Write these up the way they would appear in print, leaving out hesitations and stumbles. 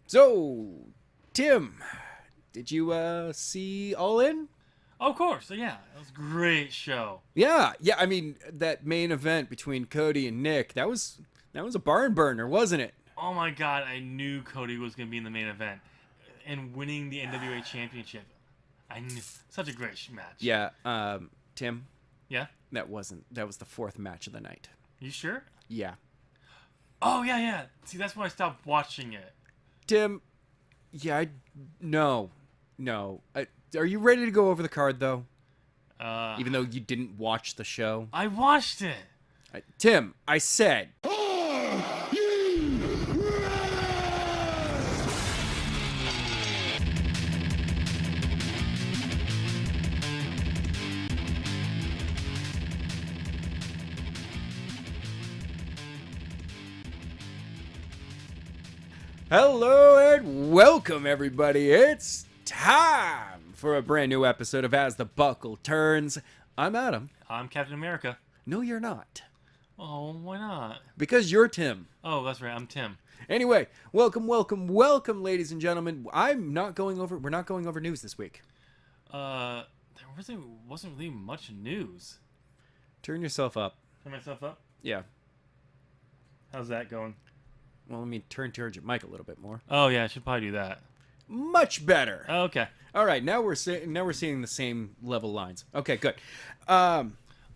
So, Tim, did you see All In? Of course, yeah. It was a great show. Yeah. I mean, that main event between Cody and Nick, that was a barn burner, wasn't it? Oh my god, I knew Cody was going to be in the main event. And winning the NWA Championship. I knew. Such a great match. Yeah. Tim, Yeah? that was the fourth match of the night. You sure? Yeah. Oh, yeah. See, that's why I stopped watching it. Tim, yeah, no. Are you ready to go over the card, though? Even though you didn't watch the show? I watched it. Tim, I said... Hello and welcome, everybody. It's time for a brand new episode of As the Buckle Turns. I'm Adam. I'm Captain America. No, you're not. Oh, why not? Because you're Tim. Oh, that's right. I'm Tim. Anyway, welcome, ladies and gentlemen. We're not going over news this week. There wasn't really much news. Turn yourself up. Turn myself up? Yeah. How's that going? Well, let me turn towards your mic a little bit more. Oh, yeah. I should probably do that. Much better. Oh, okay. All right, now we're seeing the same level lines. Okay, good. But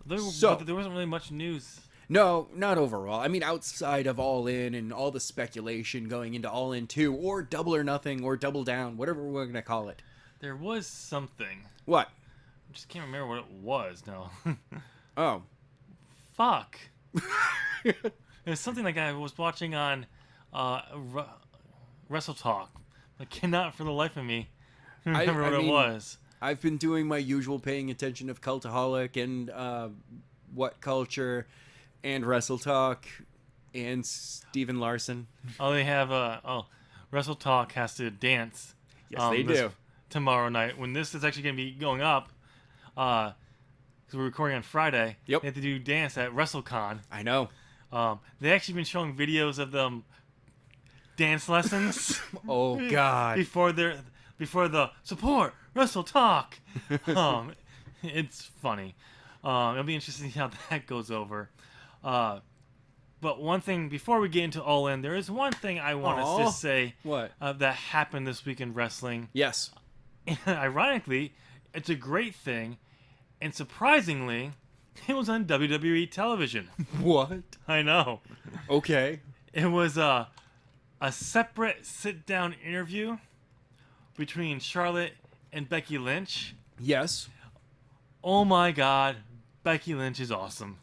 there wasn't really much news. No, not overall. I mean, outside of All In and all the speculation going into All In 2 or Double or Nothing or Double Down, whatever we're going to call it. There was something. What? I just can't remember what it was now. Oh. Fuck. It was something like I was watching on Wrestle Talk. I cannot for the life of me remember what it was. I've been doing my usual paying attention of Cultaholic and What Culture and Wrestle Talk and Steven Larson. Oh, they have Wrestle Talk has to dance. Yes, they do. Tomorrow night when this is actually going to be going up. Because we're recording on Friday. Yep. They have to do dance at WrestleCon. I know. They actually been showing videos of them dance lessons. Oh God! before the support Wrestle Talk. It's funny. It'll be interesting to see how that goes over. But one thing before we get into All In, there is one thing I want to say. What? That happened this week in wrestling. Yes. And ironically, it's a great thing, and surprisingly, it was on WWE television. What? I know. Okay. It was a separate sit-down interview between Charlotte and Becky Lynch. Yes. Oh my God, Becky Lynch is awesome.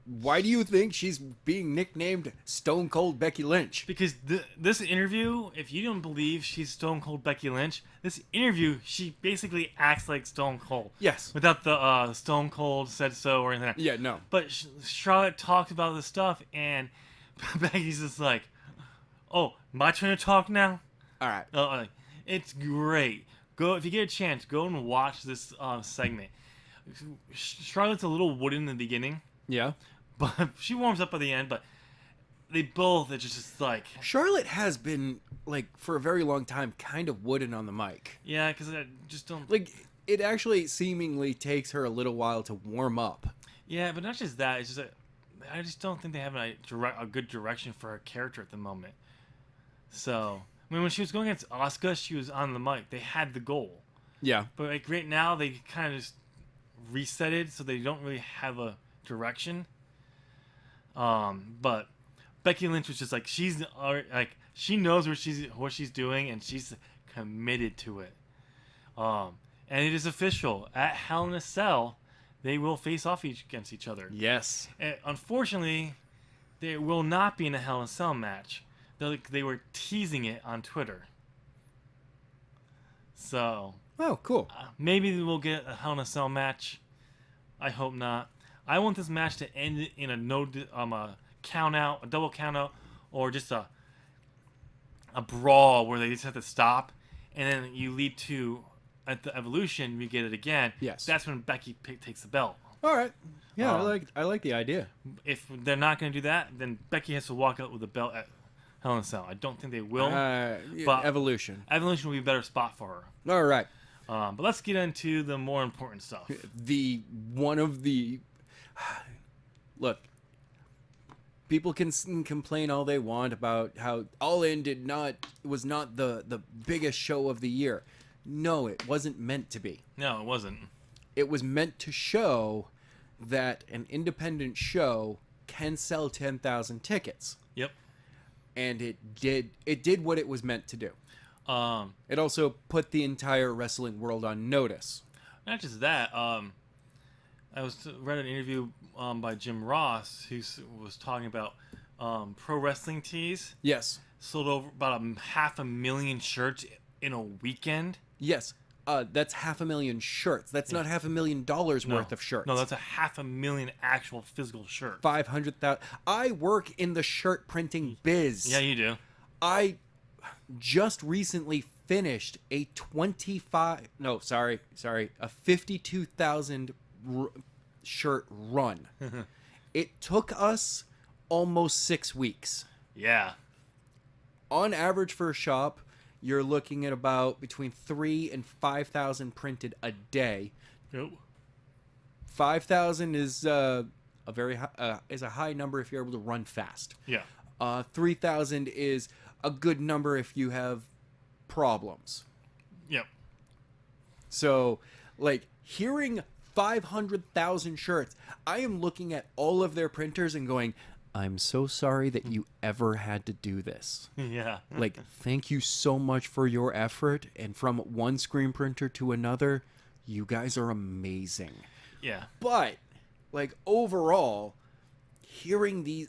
Why do you think she's being nicknamed Stone Cold Becky Lynch? Because this interview, if you don't believe she's Stone Cold Becky Lynch, this interview, she basically acts like Stone Cold. Yes. Without the Stone Cold said so or anything. Yeah, no. But Charlotte talked about this stuff, and Becky's just like, "Oh, my turn to talk now." All right. It's great. Go if you get a chance. Go and watch this segment. Charlotte's a little wooden in the beginning, Yeah. but she warms up at the end. But they both, it's just like Charlotte has been, like, for a very long time, kind of wooden on the mic. yeah, because I just don't Like, it actually seemingly takes her a little while to warm up. Yeah, but not just that. It's just I just don't think they have a good direction for her character at the moment. So I mean, when she was going against Asuka, she was on the mic. They had the goal. Yeah. But like right now, they kind of just reset it, so they don't really have a direction. But Becky Lynch was just like she knows what she's doing, and she's committed to it. And it is official at Hell in a Cell, they will face off against each other. Yes. And unfortunately, they will not be in a Hell in a Cell match. They were teasing it on Twitter. So Oh, cool. maybe we'll get a Hell in a Cell match. I hope not. I want this match to end in a count out, a double count out, or just a brawl where they just have to stop, and then you lead to at the Evolution, we get it again. Yes. That's when Becky takes the belt. All right. Yeah, I like the idea. If they're not going to do that, then Becky has to walk out with the belt Hell in a Cell. I don't think they will. But Evolution. Evolution will be a better spot for her. All right. But let's get into the more important stuff. Look, people can complain all they want about how All In was not the biggest show of the year. No, it wasn't meant to be. No, it wasn't. It was meant to show that an independent show can sell 10,000 tickets. Yep. And it did what it was meant to do. It also put the entire wrestling world on notice. Not just that. I read an interview by Jim Ross, who was talking about pro wrestling tees. Yes. Sold over about 500,000 shirts in a weekend. Yes. That's 500,000 shirts. That's not $500,000 worth of shirts. No, that's 500,000 actual physical shirts. 500,000. I work in the shirt printing biz. Yeah, you do. I just recently finished a 52,000 shirt run. It took us almost 6 weeks. Yeah. On average for a shop, you're looking at about between 3,000 and 5,000 printed a day. Nope. 5,000 is a high number if you're able to run fast. Yeah. 3,000 is a good number if you have problems. Yep. So, like, hearing 500,000 shirts, I am looking at all of their printers and going, I'm so sorry that you ever had to do this. Yeah. Like, thank you so much for your effort. And from one screen printer to another, you guys are amazing. Yeah. But, like, overall, hearing the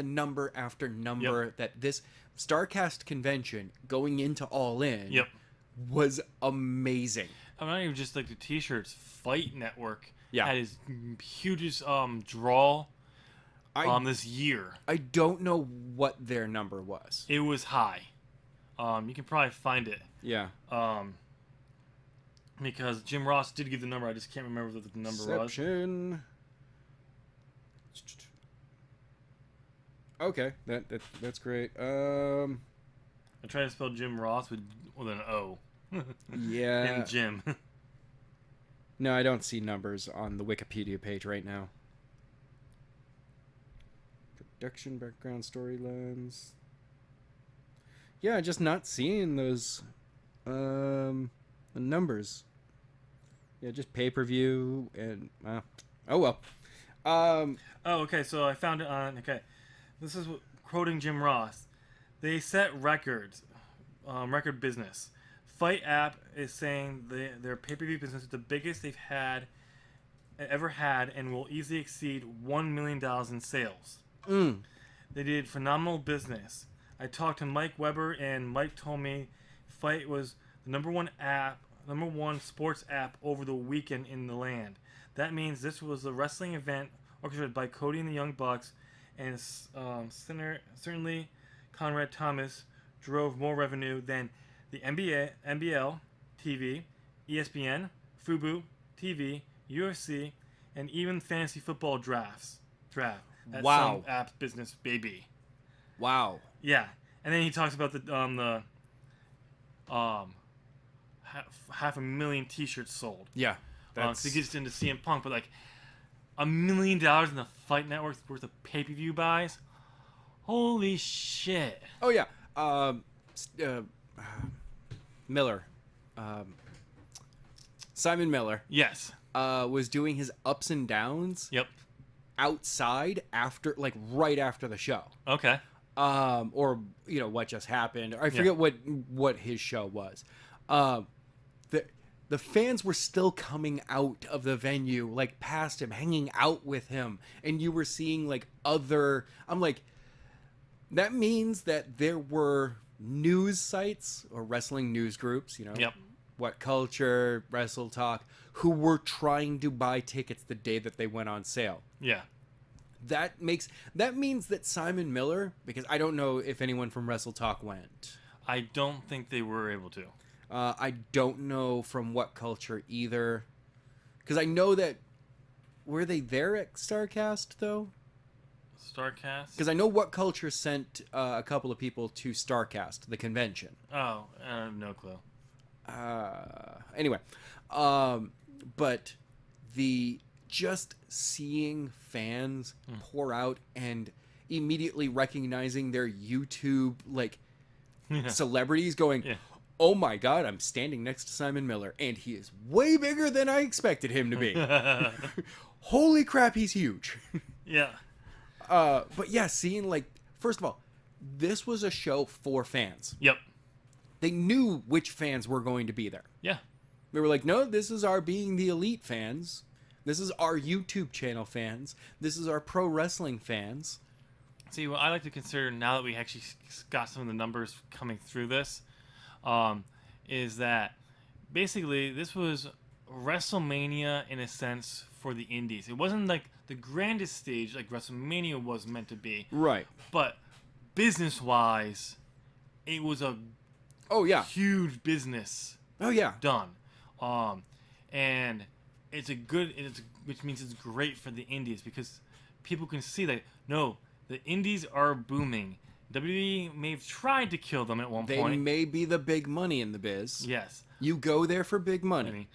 number after number that this StarCast convention going into All In was amazing. I'm not even just like the t-shirts. Fight Network Yeah. had his hugest draw this year. I don't know what their number was. It was high. You can probably find it. Yeah. Because Jim Ross did give the number. I just can't remember what the number was. Okay, that's great. I tried to spell Jim Ross with an O. Yeah. And Jim. No, I don't see numbers on the Wikipedia page right now. Production, background, storylines. Yeah, just not seeing those the numbers. Yeah, just pay-per-view and oh well. Okay, so I found it on this is quoting Jim Ross. They set records, record business. Fight app is saying their pay-per-view business is the biggest they've ever had and will easily exceed $1 million in sales. They did phenomenal business. I talked to Mike Weber, and Mike told me Fight was the number one sports app over the weekend in the land. That means this was a wrestling event orchestrated by Cody and the Young Bucks, and certainly Conrad Thomas drove more revenue than the NBA, NBL TV, ESPN, Fubo TV, UFC, and even fantasy football draft. That's wow. Some app business, baby. Wow. Yeah, and then he talks about the 500,000 T-shirts sold. Yeah. So he gets into CM Punk, but like $1 million in the Fight Network worth of pay-per-view buys. Holy shit! Oh yeah. Miller. Simon Miller. Yes. Was doing his ups and downs. Yep. Outside right after the show. Okay. Or what just happened. I forget what his show was. The fans were still coming out of the venue, like past him, hanging out with him, and you were seeing like other. I'm like, that means that there were news sites or wrestling news groups, What Culture, Wrestle Talk, who were trying to buy tickets the day that they went on sale. Yeah. That means that Simon Miller, because I don't know if anyone from Wrestle Talk went. I don't think they were able to. I don't know from What Culture either, because I know that were they there at StarCast though? Starcast. Because I know What Culture sent a couple of people to Starcast, the convention. Oh, no clue. Anyway, but the just seeing fans pour out and immediately recognizing their YouTube celebrities going, oh my god, I'm standing next to Simon Miller and he is way bigger than I expected him to be. Holy crap, he's huge. Yeah. But yeah, seeing first of all, this was a show for fans. Yep. They knew which fans were going to be there. Yeah. They were like, no, this is our Being the Elite fans. This is our YouTube channel fans. This is our pro wrestling fans. See, what I like to consider now that we actually got some of the numbers coming through this, is that basically this was WrestleMania in a sense for the indies. It wasn't like the grandest stage like WrestleMania was meant to be. Right. But business-wise, it was a huge business. Oh yeah. Done. And which means it's great for the indies because people can see that no, the indies are booming. WWE may have tried to kill them at one point. They may be the big money in the biz. Yes. You go there for big money. I mean,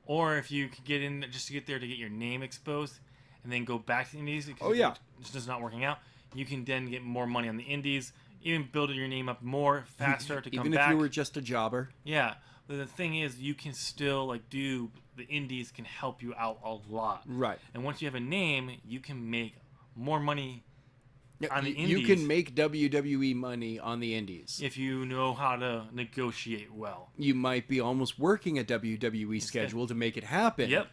or if you could get in just to get there to get your name exposed and then go back to the indies because it's just not working out, you can then get more money on the indies, even build your name up more faster to come even back. if you were just a jobber. Yeah. But the thing is, you can still do the indies can help you out a lot. Right. And once you have a name, you can make more money on the indies. You can make WWE money on the indies. If you know how to negotiate well. You might be almost working a WWE schedule to make it happen. Yep.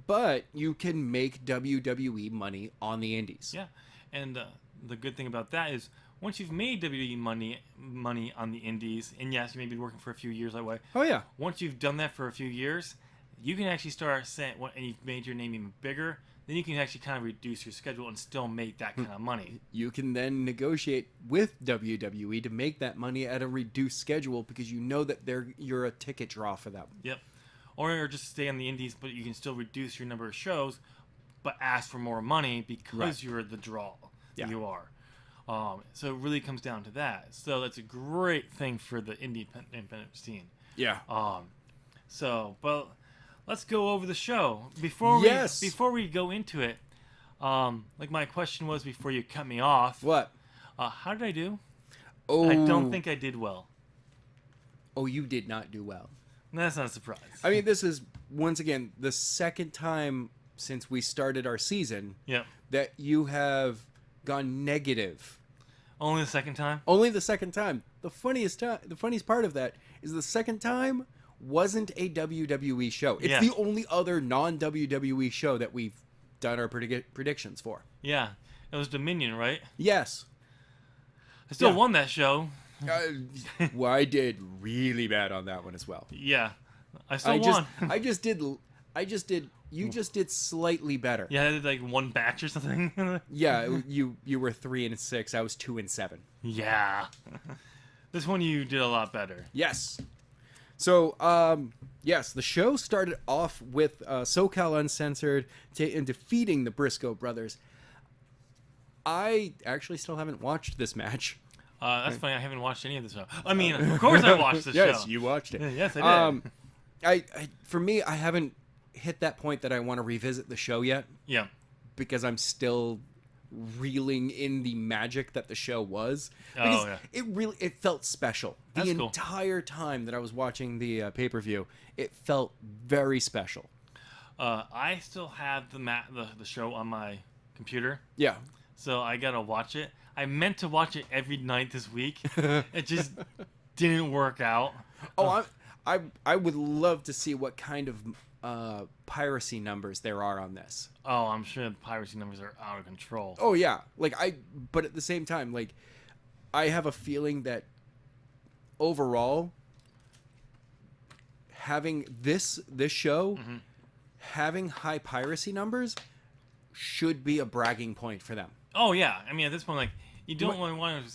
But you can make WWE money on the indies. Yeah. And the good thing about that is once you've made WWE money on the indies, and yes, you may be working for a few years that way. Oh, yeah. Once you've done that for a few years, you can actually start saying, and you've made your name even bigger, then you can actually kind of reduce your schedule and still make that kind of money. You can then negotiate with WWE to make that money at a reduced schedule because you know that you're a ticket draw for them. Yep. Or just stay on the indies, but you can still reduce your number of shows, but ask for more money because you're the draw. Yeah. You are. So it really comes down to that. So that's a great thing for the independent scene. Yeah. But let's go over the show before we go into it. Like my question was before you cut me off. What? How did I do? Oh, I don't think I did well. Oh, you did not do well. That's not a surprise. I mean, this is once again the second time since we started our season that you have gone negative. Only the second time? Only the second time. The funniest part of that is the second time wasn't a WWE show. It's the only other non-WWE show that we've done our predictions for. Yeah. It was Dominion, right? Yes. I still won that show. Well, I did really bad on that one as well. Yeah. I still won. You just did slightly better. Yeah, I did like one batch or something. Yeah, you were 3-6. I was 2-7. Yeah. This one you did a lot better. Yes. So, yes, the show started off with SoCal Uncensored and defeating the Briscoe brothers. I actually still haven't watched this match. That's funny. I haven't watched any of the show. I mean, of course I watched the show. Yes, you watched it. Yes, I did. For me, I haven't hit that point that I want to revisit the show yet. Yeah. Because I'm still reeling in the magic that the show was. Because it felt special. The entire time that I was watching the pay-per-view, it felt very special. I still have the show on my computer. Yeah. So I gotta watch it. I meant to watch it every night this week. It just didn't work out. Oh, I would love to see what kind of piracy numbers there are on this. Oh, I'm sure the piracy numbers are out of control. Oh yeah, but at the same time, I have a feeling that overall, having this show, having high piracy numbers, should be a bragging point for them. Oh yeah, I mean at this point, you don't want to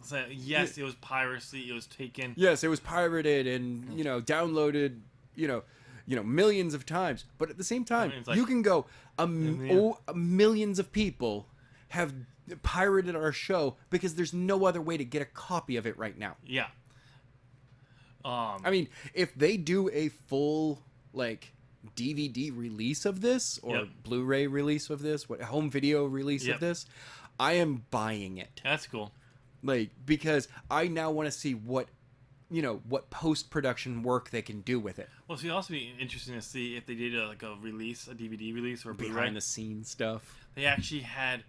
say yes, it was piracy, it was taken. Yes, it was pirated and downloaded, millions of times. But at the same time, you can go millions of people have pirated our show because there's no other way to get a copy of it right now. Yeah. I mean, if they do a full like DVD release of this or Yep. Blu-ray release of this, what home video release Yep. of this, I am buying it. That's cool. Like, because I now want to see what post-production work they can do with it. Well, so it'd also be interesting to see if they did a DVD release or Blu-ray. Behind the scenes stuff. They actually had,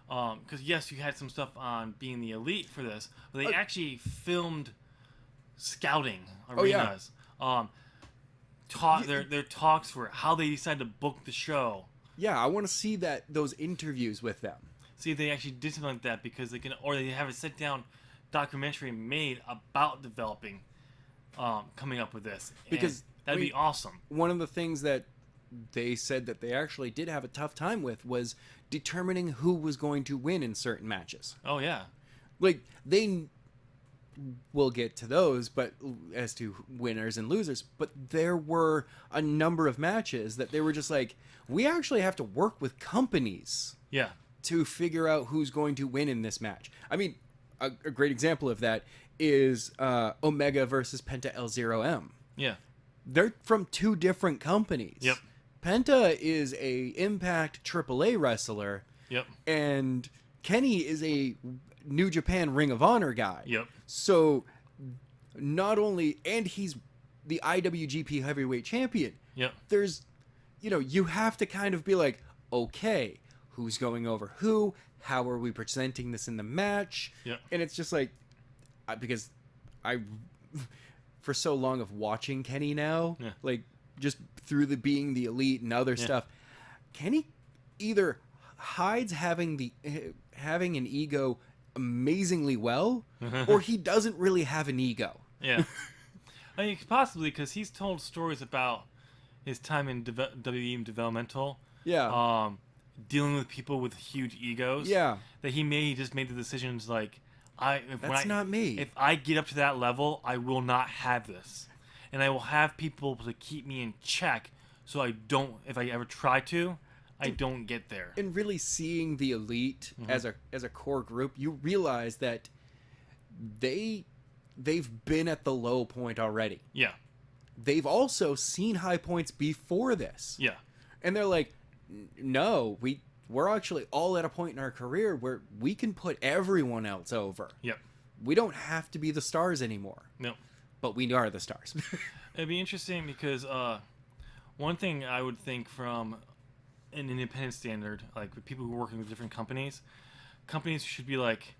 because yes, you had some stuff on being the elite for this, but they actually filmed scouting Oh, yeah. arenas. Their talks for how they decided to book the show. Yeah, I want to see those interviews with them. See if they actually did something like that, because they can, or they have a sit down documentary made about developing, coming up with this. Because, that'd I mean, be awesome. One of the things that they said that they actually did have a tough time with was determining who was going to win in certain matches. Oh yeah, Like, they will get to those, but as to winners and losers, but there were a number of matches that they were just like, we actually have to work with companies yeah, to figure out who's going to win in this match. I mean, a great example of that is Omega versus Penta L0M. yeah, They're from two different companies. Yep. Penta is a Impact AAA wrestler, yep, and Kenny is a New Japan Ring of Honor guy. yep, So not only, and he's the IWGP Heavyweight Champion. yep. There's, you have to kind of be like, okay, who's going over who? How are we presenting this in the match? Yeah. And it's just like, because for so long of watching Kenny now, Yeah. like just through being the elite and other stuff, Kenny either hides having an ego amazingly well, or he doesn't really have an ego. Yeah. I mean, possibly because he's told stories about his time in WWE developmental. Yeah. Dealing with people with huge egos. Yeah. That he just made the decisions like, That's not me. If I get up to that level, I will not have this, and I will have people to keep me in check, so I don't. If I ever try to, I don't get there. And really seeing the elite as a core group, you realize that they've been at the low point already. Yeah. They've also seen high points before this. Yeah. And they're like, no, we're actually all at a point in our career where we can put everyone else over. Yep. We don't have to be the stars anymore. No. But we are the stars. It'd be interesting because one thing I would think from an independent standard, like with people who are working with different companies should be like,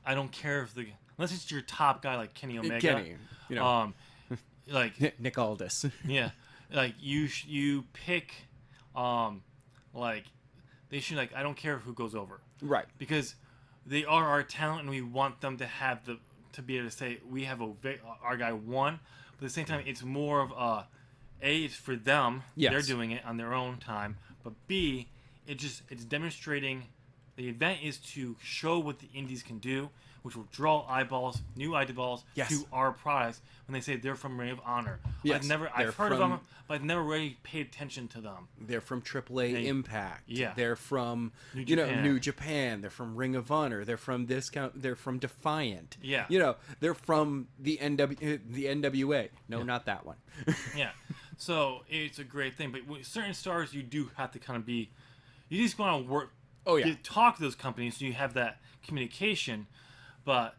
I don't care if unless it's your top guy like Kenny Omega. Kenny, Like Nick Aldis. yeah, like you pick, like they should, like, I don't care who goes over, Right. because they are our talent and we want them to have to be able to say we have our guy won, but at the same time it's more of it's for them. Yes. They're doing it on their own time, but B, it's demonstrating. The event is to show what the indies can do, which will draw new eyeballs Yes. to our products when they say they're from Ring of Honor. Yes, I've heard of them, but I've never really paid attention to them. They're from AAA Impact. Yeah. They're from New Japan. New Japan. They're from Ring of Honor. They're from They're from Defiant. Yeah. They're from the NWA. No, not that one. Yeah, so it's a great thing. But with certain stars, you do have to kind of be. You just want to work. Oh, yeah. Talk to those companies so you have that communication. But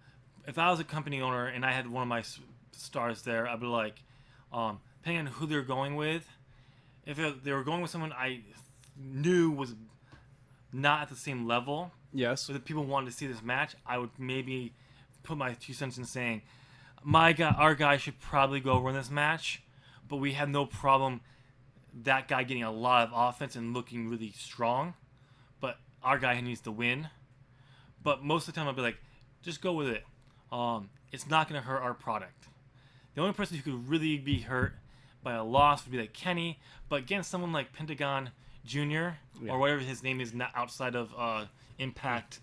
if I was a company owner and I had one of my stars there, I'd be like, depending on who they're going with, if they were going with someone I knew was not at the same level, Yes. but if people wanted to see this match, I would maybe put my 2 cents in saying, our guy should probably go over in this match, but we have no problem that guy getting a lot of offense and looking really strong, but our guy needs to win. But most of the time I'll be like, just go with it. It's not going to hurt our product. The only person who could really be hurt by a loss would be like Kenny, but against someone like Pentagon Jr. or whatever his name is, not outside of Impact.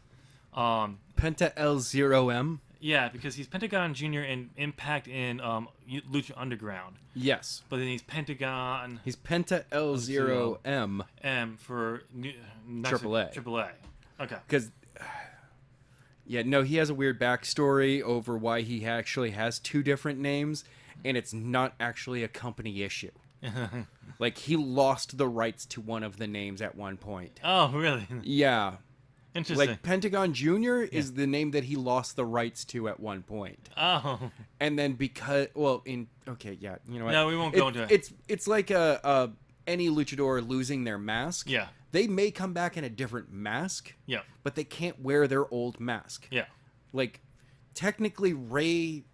Penta L0M. Yeah, because he's Pentagon Jr. in Impact in Lucha Underground. Yes. But then he's Pentagon He's Penta L0M. M for AAA. AAA. Okay. Because Yeah, no, he has a weird backstory over why he actually has two different names, and it's not actually a company issue. Like, he lost the rights to one of the names at one point. Oh, really? Yeah. Interesting. Like, Pentagon Jr. is the name that he lost the rights to at one point. Oh. And then because, well, okay, yeah, you know what? No, we won't go into it. It's like any luchador losing their mask. Yeah. They may come back in a different mask. Yeah. But they can't wear their old mask. Yeah. Like, technically Rey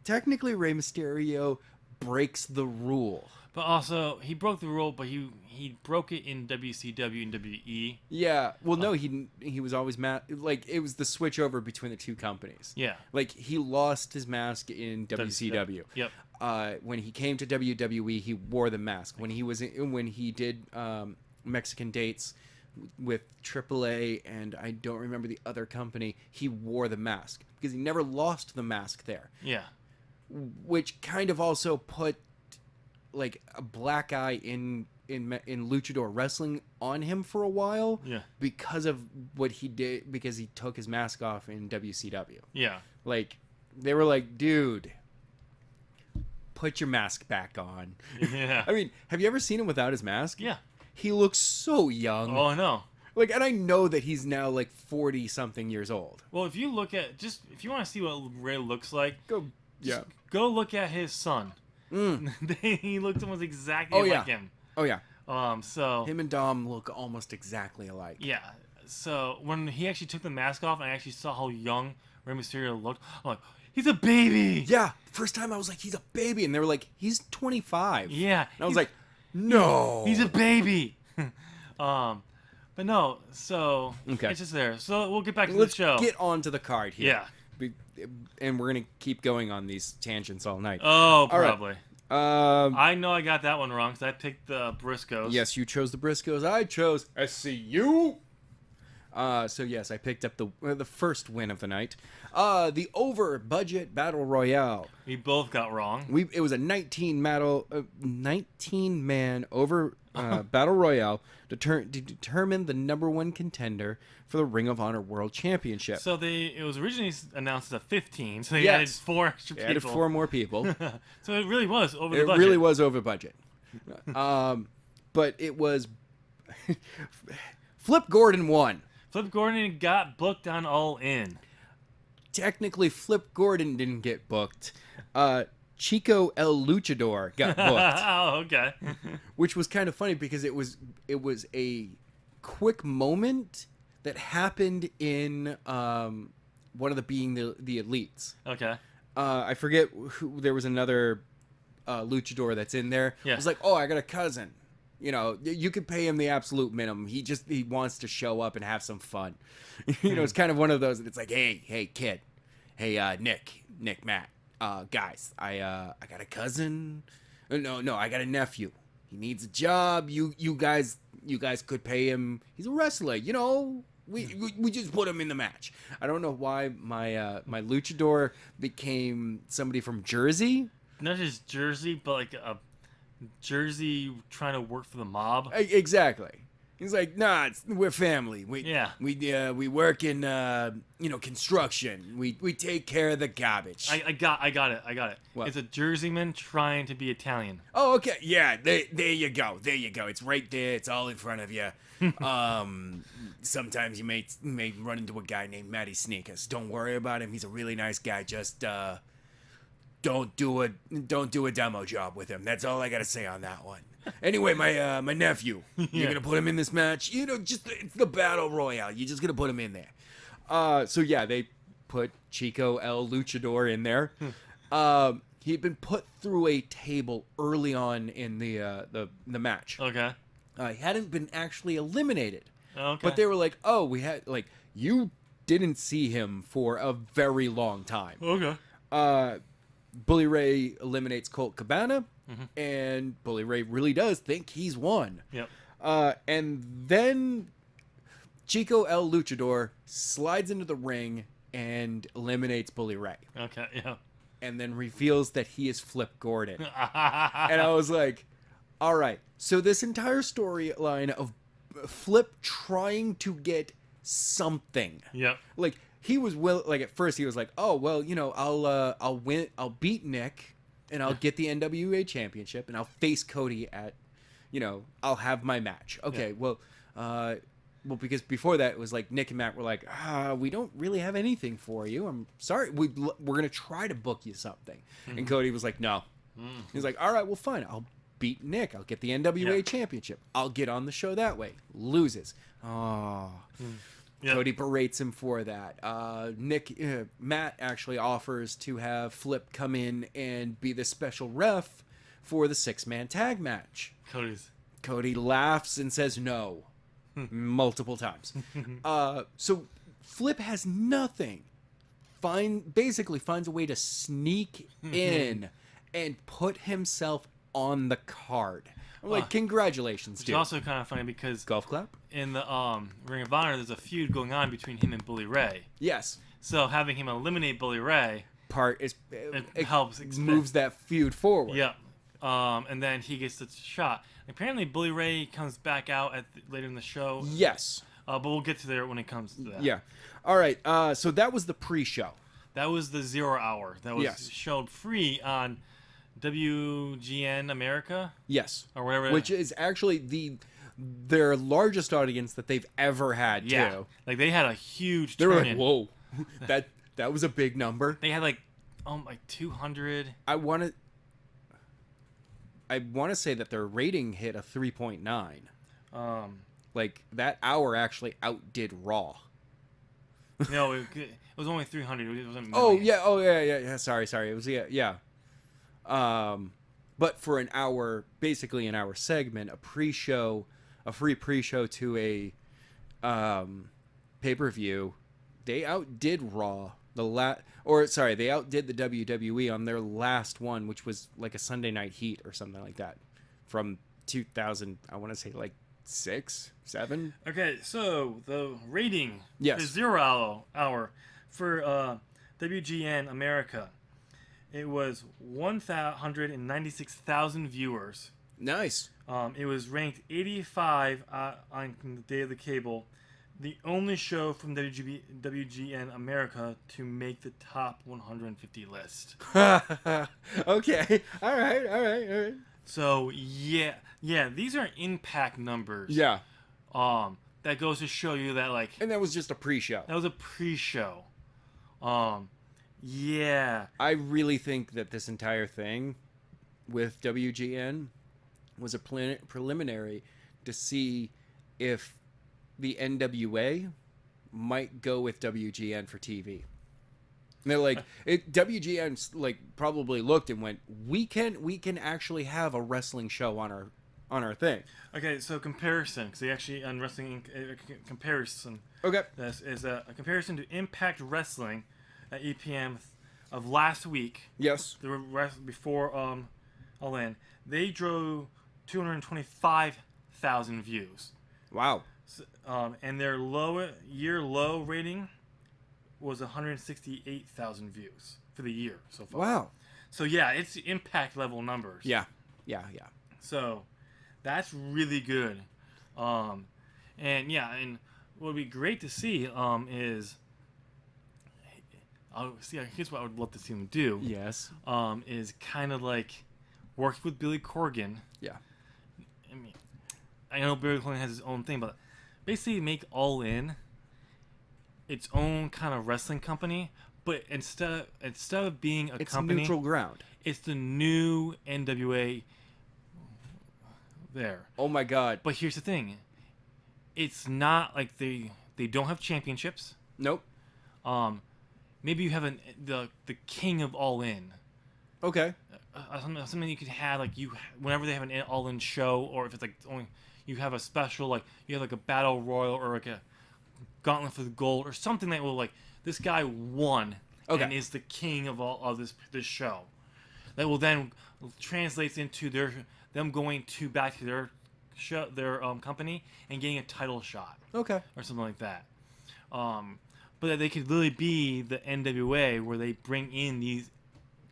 Mysterio breaks the rule. But also, he broke the rule, but he broke it in WCW and WWE. Yeah. Well, no, he was always like, it was the switch over between the two companies. Yeah. Like, he lost his mask in WCW. Yep. When he came to WWE, he wore the mask. When he did Mexican dates with AAA and I don't remember the other company, he wore the mask because he never lost the mask there. Yeah. Which kind of also put like a black eye in luchador wrestling on him for a while. Yeah. Because of what he did, because he took his mask off in WCW. Yeah. Like, they were like, dude, put your mask back on. Yeah. I mean, have you ever seen him without his mask? Yeah. He looks so young. Oh, no. Like, and I know that he's now like 40 something years old. Well, if you look at if you want to see what Ray looks like, go look at his son. He looks almost exactly like him. Oh yeah. So him and Dom look almost exactly alike. Yeah. So when he actually took the mask off and I actually saw how young Rey Mysterio looked, I'm like, he's a baby. Yeah. First time I was like, he's a baby, and they were like, he's 25. Yeah. And I was like, no, he's a baby. But no. So okay. It's just there. So we'll get back to Let's the show. Get on to the card here. Yeah. And we're gonna keep going on these tangents all night. Oh, probably. Right. I know I got that one wrong because I picked the Briscoes. Yes, you chose the Briscoes. I chose SCU. So yes, I picked up the first win of the night. The over budget battle royale. We both got wrong. It was a 19 man over battle royale to determine the number one contender for the Ring of Honor World Championship. So it was originally announced as a 15, so they added 4 extra people. Added 4 more people. So it really was over the budget. It really was over budget. But it was Flip Gordon won. Flip Gordon got booked on All In. Technically, Flip Gordon didn't get booked. Chico El Luchador got booked. Oh, okay. Which was kind of funny because it was a quick moment that happened in one of the elites. Okay. I forget who. There was another luchador that's in there. Yeah. It was like, oh, I got a cousin. You know, you could pay him the absolute minimum. He wants to show up and have some fun. It's kind of one of those. It's like, hey, kid, hey, Nick, Matt, guys, I got a cousin. No, I got a nephew. He needs a job. You guys could pay him. He's a wrestler. We just put him in the match. I don't know why my luchador became somebody from Jersey. Not just Jersey, but like a Jersey trying to work for the mob. Exactly. He's like, nah, we're family. We work in construction. We take care of the garbage. I got it. What? It's a Jerseyman trying to be Italian. Oh, okay. Yeah, there you go. It's right there. It's all in front of you. Sometimes you may run into a guy named Matty Sneakers. Don't worry about him. He's a really nice guy. Just don't do a demo job with him. That's all I gotta say on that one. Anyway, my nephew, you're gonna put him in this match. It's the battle royale. You're just gonna put him in there. So yeah, they put Chico El Luchador in there. He'd been put through a table early on in the match. Okay. He hadn't been actually eliminated. Okay. But they were like, oh, we had you didn't see him for a very long time. Okay. Bully Ray eliminates Colt Cabana, and Bully Ray really does think he's won. Yep. And then Chico El Luchador slides into the ring and eliminates Bully Ray. Okay, yeah. And then reveals that he is Flip Gordon. And I was like, all right. So this entire storyline of Flip trying to get something. Yep. Like he was like at first he was like, oh well, I'll beat Nick, and I'll get the NWA championship, and I'll face Cody at, I'll have my match. Okay, well, because before that it was like Nick and Matt were like, we don't really have anything for you. I'm sorry, we're gonna try to book you something, and Cody was like, no. He's like, all right, well, fine, I'll beat Nick. I'll get the NWA championship. I'll get on the show that way. Loses. Oh. Yep. Cody berates him for that. Matt actually offers to have Flip come in and be the special ref for the 6-man tag match. Cody laughs and says no multiple times. So Flip has nothing. Basically finds a way to sneak in and put himself on the card. I'm like, congratulations, dude. It's also kind of funny because golf clap in the Ring of Honor, there's a feud going on between him and Bully Ray. Yes. So having him eliminate Bully Ray it helps moves that feud forward. Yeah. And then he gets the shot. Apparently, Bully Ray comes back out later in the show. Yes. But we'll get to there when it comes to that. Yeah. All right. So that was the pre-show. That was the 0 hour. That was showed free on WGN America. Yes. Or whatever. Which is actually their largest audience that they've ever had, too. Like, they had a huge They were like, whoa. that was a big number. They had, like 200. I want to say that their rating hit a 3.9. Like, that hour actually outdid Raw. No, it was only 300. It wasn't. Yeah. Sorry. It was yeah. But for an hour, basically an hour segment, a free pre-show to a pay-per-view, they outdid Raw. They outdid the WWE on their last one, which was like a Sunday Night Heat or something like that, from 2000. I want to say like 6, 7. Okay, so the rating is 0 hour for WGN America. It was 196,000 viewers. Nice. It was ranked 85 on the day of the cable. The only show from WGN America to make the top 150 list. Okay. All right. So yeah, these are impact numbers. Yeah. That goes to show you that and that was just a pre-show. That was a pre-show. Yeah. I really think that this entire thing with WGN was a preliminary to see if the NWA might go with WGN for TV. And they're like, WGN probably looked and went, we can actually have a wrestling show on our thing. Okay, so comparison, because they actually on wrestling comparison. Okay. This is a comparison to Impact Wrestling at EPM of last week. Yes. Before All In, they drove 225,000 views. Wow. So, and their year low rating was 168,000 views for the year so far. Wow. So yeah, it's Impact level numbers. Yeah. So that's really good. And what would be great to see is here's what I would love to see them do. Yes. Is kind of like working with Billy Corgan. Yeah. I mean, I know Billy Corgan has his own thing, but basically make All In its own kind of wrestling company, but instead of being a company, it's neutral ground. It's the new NWA. There. Oh my God! But here's the thing: it's not like they don't have championships. Nope. Maybe you have the king of All In. Okay. Something you could have whenever they have an All In show, or if it's only you have a special you have a battle royal or a gauntlet for the gold or something that will this guy won and is the king of all of this show. That will then translates into them going back to their show, their company and getting a title shot. Okay. Or something like that. But that they could literally be the NWA where they bring in these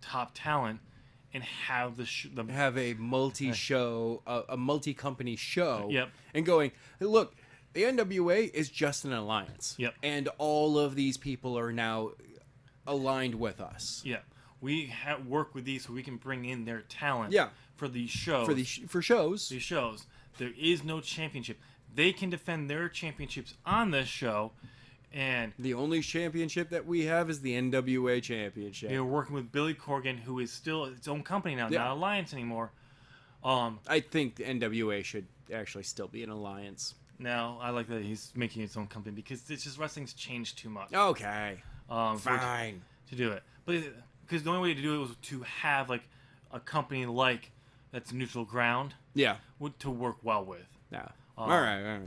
top talent and have have a multi-show, a multi-company show. Yep. And going, look, the NWA is just an alliance. Yep. And all of these people are now aligned with us. Yeah, we work with these so we can bring in their talent. Yeah. For these shows. For shows. These shows. There is no championship. They can defend their championships on this show, and The only championship that we have is the NWA championship. we are working with Billy Corgan, who is still its own company now, Yeah. not Alliance anymore. I think the NWA should actually still be an alliance. Now I like that he's making its own company because it's just wrestling's changed too much. Okay. For it Fine. to do it, but because the only way to do it was to have like a company like that's neutral ground Yeah. to work well with. No. All right.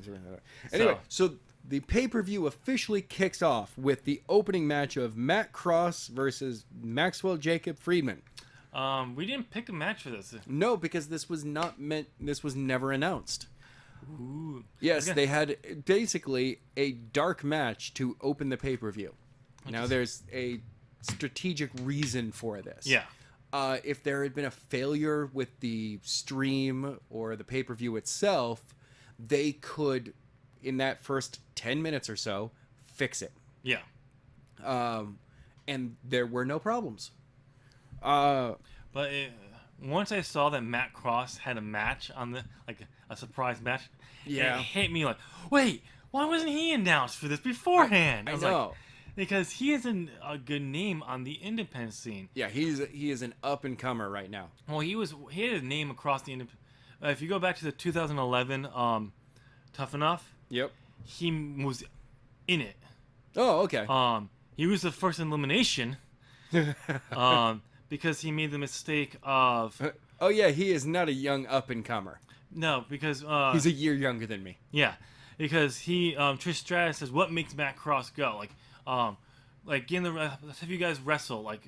Anyway, so the pay-per-view officially kicks off with the opening match of Matt Cross versus Maxwell Jacob Friedman. We didn't pick a match for this. No, because this was never announced. Ooh. Yes, Okay. they had basically a dark match to open the pay-per-view. Now there's a strategic reason for this. Yeah. If there had been a failure with the stream or the pay-per-view itself, they could, in that first 10 minutes or so, fix it. Yeah. And there were no problems. But once I saw that Matt Cross had a match on a surprise match, Yeah. it hit me like, wait, why wasn't he announced for this beforehand? I was know. like, because he is a good name on the independent scene. Yeah, he is an up-and-comer right now. Well, he had a name across the independent. If you go back to the 2011 Tough Enough, Yep. he was in it. Oh, okay. He was the first elimination. Because he made the mistake of Oh, yeah, he is not a young up-and-comer. no, because He's a year younger than me. yeah, because he Trish Stratus says what makes Matt Cross go like in the let's have you guys wrestle like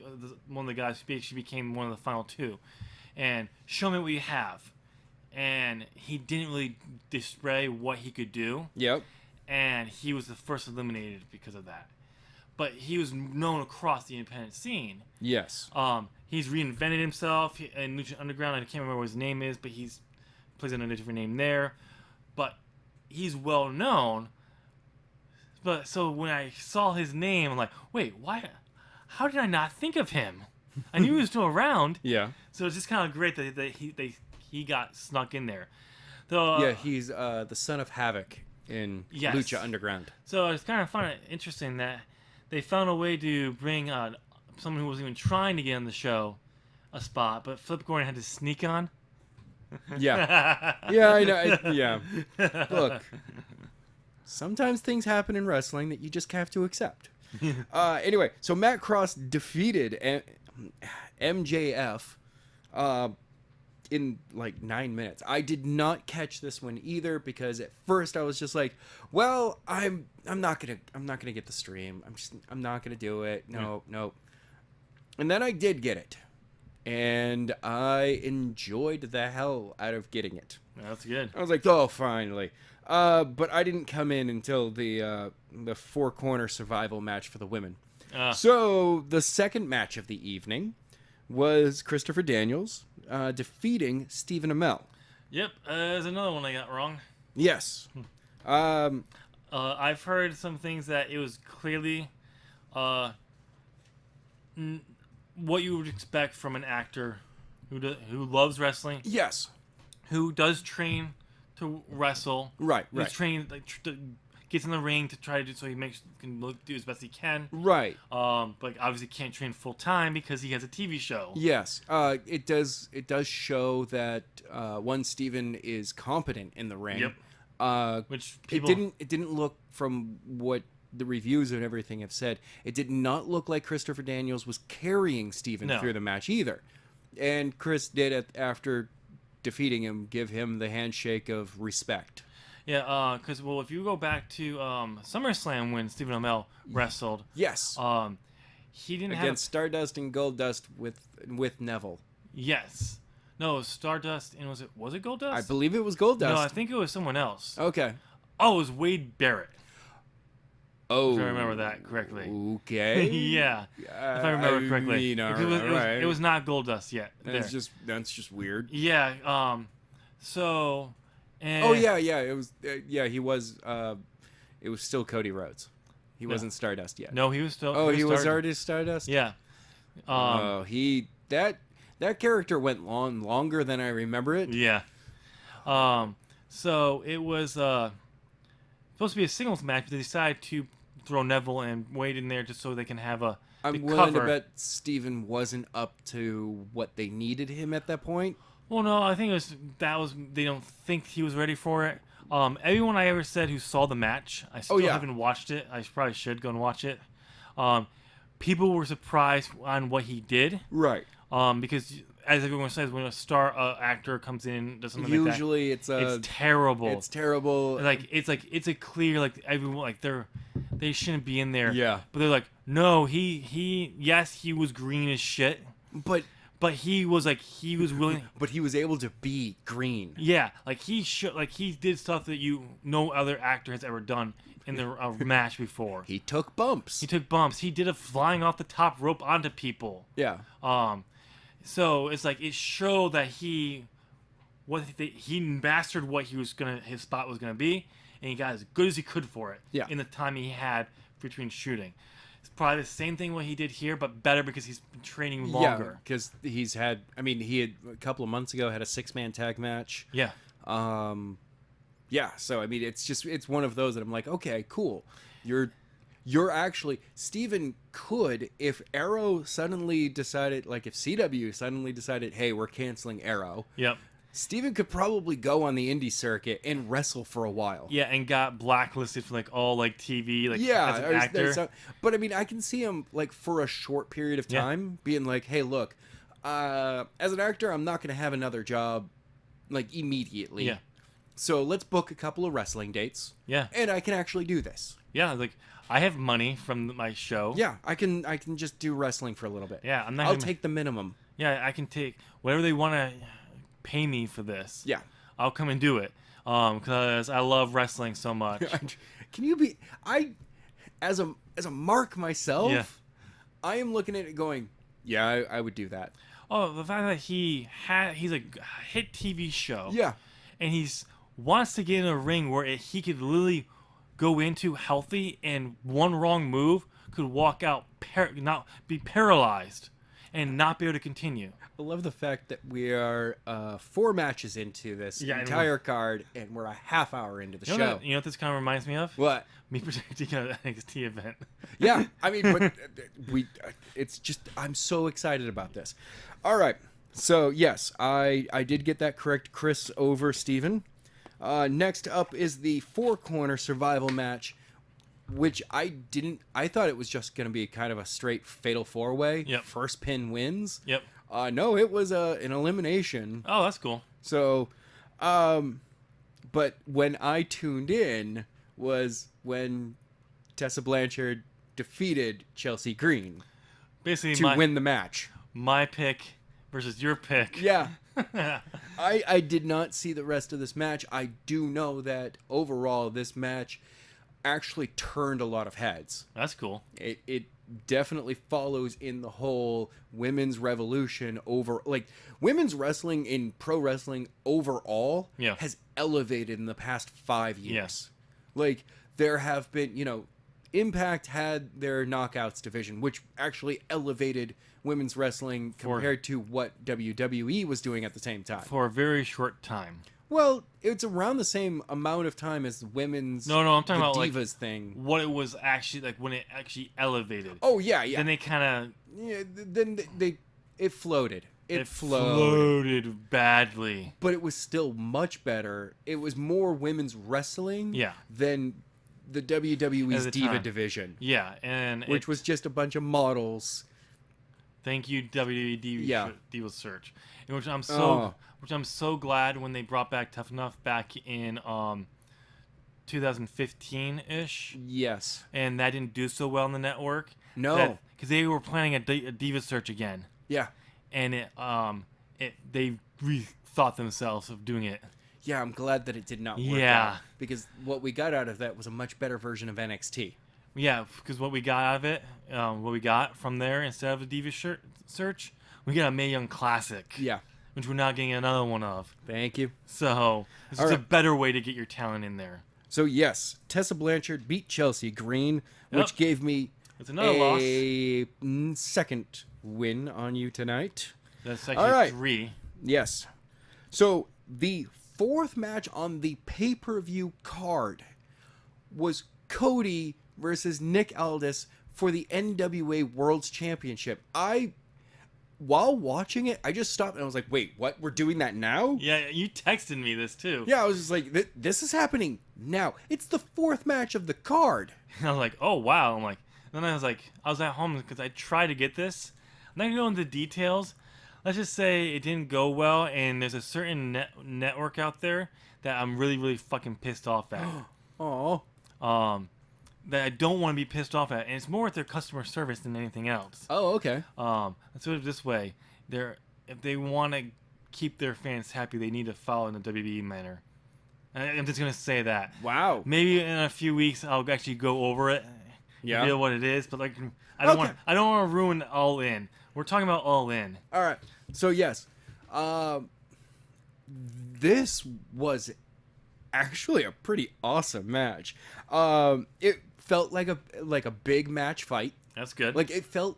one of the guys she became one of the final two, and show me what you have, and he didn't really display what he could do, Yep. and he was the first eliminated because of that. But he was known across the independent scene. Yes. He's reinvented himself in Lucha Underground. I can't remember what his name is, but he's plays under a different name there. But he's well known. But so when I saw his name, I'm like, wait, why? How did I not think of him? I knew he was still around. Yeah. So it's just kind of great that he got snuck in there. So, Yeah, he's the son of Havoc in Yes. Lucha Underground. So it's kind of interesting that they found a way to bring someone who wasn't even trying to get on the show a spot, but Flip Gordon had to sneak on. Yeah. Yeah, I know. Yeah. Look, sometimes things happen in wrestling that you just have to accept. Anyway, so Matt Cross defeated MJF in like 9 minutes. I did not catch this one either because at first I was just like, well, I'm not gonna get the stream. I'm not gonna do it. No. And then I did get it. And I enjoyed the hell out of getting it. That's good. I was like, oh, finally. But I didn't come in until the four-corner survival match for the women. So the second match of the evening was Christopher Daniels defeating Stephen Amell. Yep, there's another one I got wrong. Yes. I've heard some things that it was clearly what you would expect from an actor who loves wrestling, Yes. who does train to wrestle. Right. Who's trained, gets in the ring to try to do so he can do as best he can. Right. But obviously can't train full time because he has a TV show. Yes. It does show that one, Stephen is competent in the ring. Yep. Which people It didn't look, from what the reviews and everything have said, it did not look like Christopher Daniels was carrying Stephen through the match either. And Chris did, after defeating him, give him the handshake of respect. Yeah, because if you go back to SummerSlam when Stephen Amell wrestled, Yes. he didn't Against Stardust and Goldust with Neville. Yes. No, Stardust and was it Goldust? I believe it was Goldust. No, I think it was someone else. Okay. Oh, it was Wade Barrett. Oh. If I remember that correctly. Okay. Yeah. If I remember correctly. It It was not Goldust yet. That's just weird. Yeah. So Oh yeah, it was. Yeah, he was. It was still Cody Rhodes. He wasn't Stardust yet. No, he was still. Oh, he was Stardust. already Stardust. Yeah. Oh, that character went longer than I remember it. Yeah. So it was supposed to be a singles match, but they decided to throw Neville and Wade in there just so they can have a. I'm willing to bet Steven wasn't up to what they needed him at that point. Well, no, I think they don't think he was ready for it. Everyone I ever said who saw the match, I still haven't watched it. I probably should go and watch it. People were surprised on what he did. Right. Because as everyone says, when a star actor comes in, does something usually like that, it's terrible. It's terrible. It's a clear everyone they shouldn't be in there. Yeah. But they're like, no, he was green as shit. But he was willing. But he was able to be green. Yeah, he did stuff that no other actor has ever done in the match before. He took bumps. He did a flying off the top rope onto people. Yeah. So it's it showed that he mastered what his spot was gonna be, and he got as good as he could for it. Yeah. In the time he had between shooting. It's probably the same thing what he did here, but better because he's been training longer. Yeah, because he had a couple of months ago had a 6-man tag match. Yeah. Yeah, so it's one of those that I'm like, okay, cool. You're actually Steven could, if Arrow suddenly decided, if CW suddenly decided, hey, we're canceling Arrow. Yep. Steven could probably go on the indie circuit and wrestle for a while. Yeah, and got blacklisted from all TV as an actor. But I can see him for a short period of time being like, hey, look, as an actor, I'm not going to have another job immediately. Yeah. So let's book a couple of wrestling dates. Yeah. And I can actually do this. Yeah, I have money from my show. Yeah, I can just do wrestling for a little bit. Yeah, I'll take the minimum. Yeah, I can take whatever they want to pay me for this. Yeah. I'll come and do it. Because I love wrestling so much. Can you be as a mark myself, yeah. I am looking at it going, yeah, I would do that. Oh, the fact that he's a hit TV show. Yeah. And wants to get in a ring where he could literally go into healthy, and one wrong move could walk out not be paralyzed and not be able to continue. I love the fact that we are 4 matches into this entire card, and we're a half hour into the show. You know what this kind of reminds me of? What? Me predicting an NXT event. Yeah, but it's just, I'm so excited about this. All right, so yes, I did get that correct. Chris over Steven. Next up is the 4-corner survival match, which I thought it was just going to be kind of a straight fatal 4-way. Yep. First pin wins. Yep. No, it was an elimination. Oh, that's cool. So, but when I tuned in was when Tessa Blanchard defeated Chelsea Green basically to win the match. My pick versus your pick. Yeah. I did not see the rest of this match. I do know that overall this match actually turned a lot of heads. That's cool. It definitely follows in the whole women's revolution over women's wrestling in pro wrestling overall has elevated in the past 5 years. Yes. There have been, Impact had their Knockouts division, which actually elevated women's wrestling compared to what WWE was doing at the same time. For a very short time. Well, it's around the same amount of time as women's. No, I'm talking about Divas thing. What it was actually when it actually elevated. Oh yeah. Then they kind of. Yeah. Then it floated. It floated badly. But it was still much better. It was more women's wrestling. Yeah. Than the WWE's Diva division. Yeah, which was just a bunch of models. Thank you, WWE Diva Search, which I'm so glad when they brought back Tough Enough back in 2015-ish. Yes, and that didn't do so well on the network. No, because they were planning a Diva Search again. Yeah, and they rethought themselves of doing it. Yeah, I'm glad that it did not work out. Because what we got out of that was a much better version of NXT. Yeah, because what we got out of it, what we got from there, instead of a Diva Search, we got a Mae Young Classic. Yeah. which we're not getting another one of. Thank you. So this All is a right. better way to get your talent in there. So yes, Tessa Blanchard beat Chelsea Green, which Yep. gave me It's another loss. second win on you tonight. That's All actually right. 3. Yes. So the fourth match on the pay-per-view card was Cody versus Nick Aldis for the NWA World's Championship. While watching it, I just stopped and I was like, wait, what? We're doing that now? Yeah, you texted me this too. Yeah, I was just like, this is happening now. It's the fourth match of the card. I was like, oh wow. I'm like, then I was at home because I tried to get this. I'm not gonna go into details. Let's just say it didn't go well, and there's a certain network out there that I'm really, really fucking pissed off at. Oh. That I don't want to be pissed off at, and it's more with their customer service than anything else. Oh, okay. Let's put it this way: if they want to keep their fans happy, they need to follow in the WWE manner. I'm just gonna say that. Wow. Maybe in a few weeks I'll actually go over it, Yeah. reveal what it is. But like, I don't Okay. want to ruin All In. We're talking about All In. All right. So yes, this was actually a pretty awesome match. It felt like a big match fight. That's good. Like it felt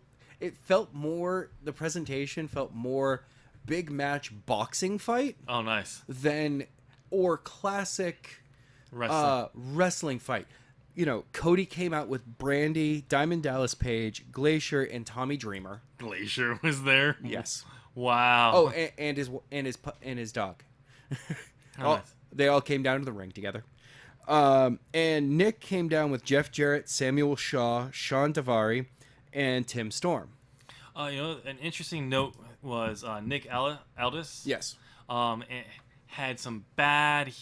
more. The presentation felt more big match boxing fight oh, nice than or classic wrestling. wrestling fight. You know, Cody came out with Brandy, Diamond Dallas Page, Glacier, and Tommy Dreamer. Glacier was there. Yes. Wow. Oh, and his dog. Oh, nice. They all came down to the ring together. And Nick came down with Jeff Jarrett, Samuel Shaw, Sean Davari, and Tim Storm. An interesting note was Nick Aldis. Yes. Had some bad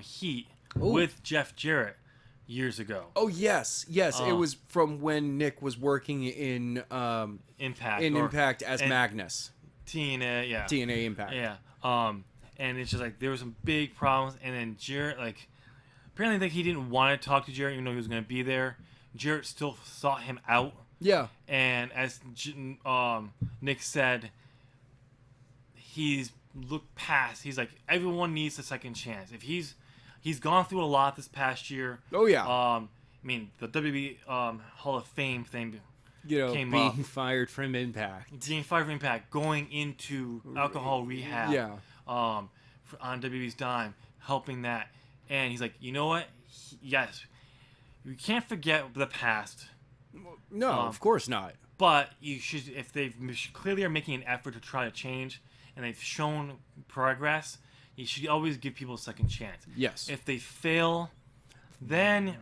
heat Ooh. with Jeff Jarrett years ago. Oh yes. It was from when Nick was working in Impact. Impact as and Magnus. TNA, yeah. TNA Impact. Yeah. And it's just like there were some big problems, and then Jarrett, like, apparently he didn't want to talk to Jarrett even though he was going to be there. Jarrett still sought him out, Yeah. and as Nick said, he's looked past. He's like, everyone needs a second chance. If he's gone through a lot this past year. Oh yeah. I mean, the WWE Hall of Fame thing. You know, came being up. fired from Impact. Being fired from Impact, going into alcohol rehab. Yeah. On WWE's dime, helping that, and he's like, you know what? Yes, you can't forget the past, No, of course not. but you should, if they clearly are making an effort to try to change, and they've shown progress, you should always give people a second chance. Yes. If they fail, then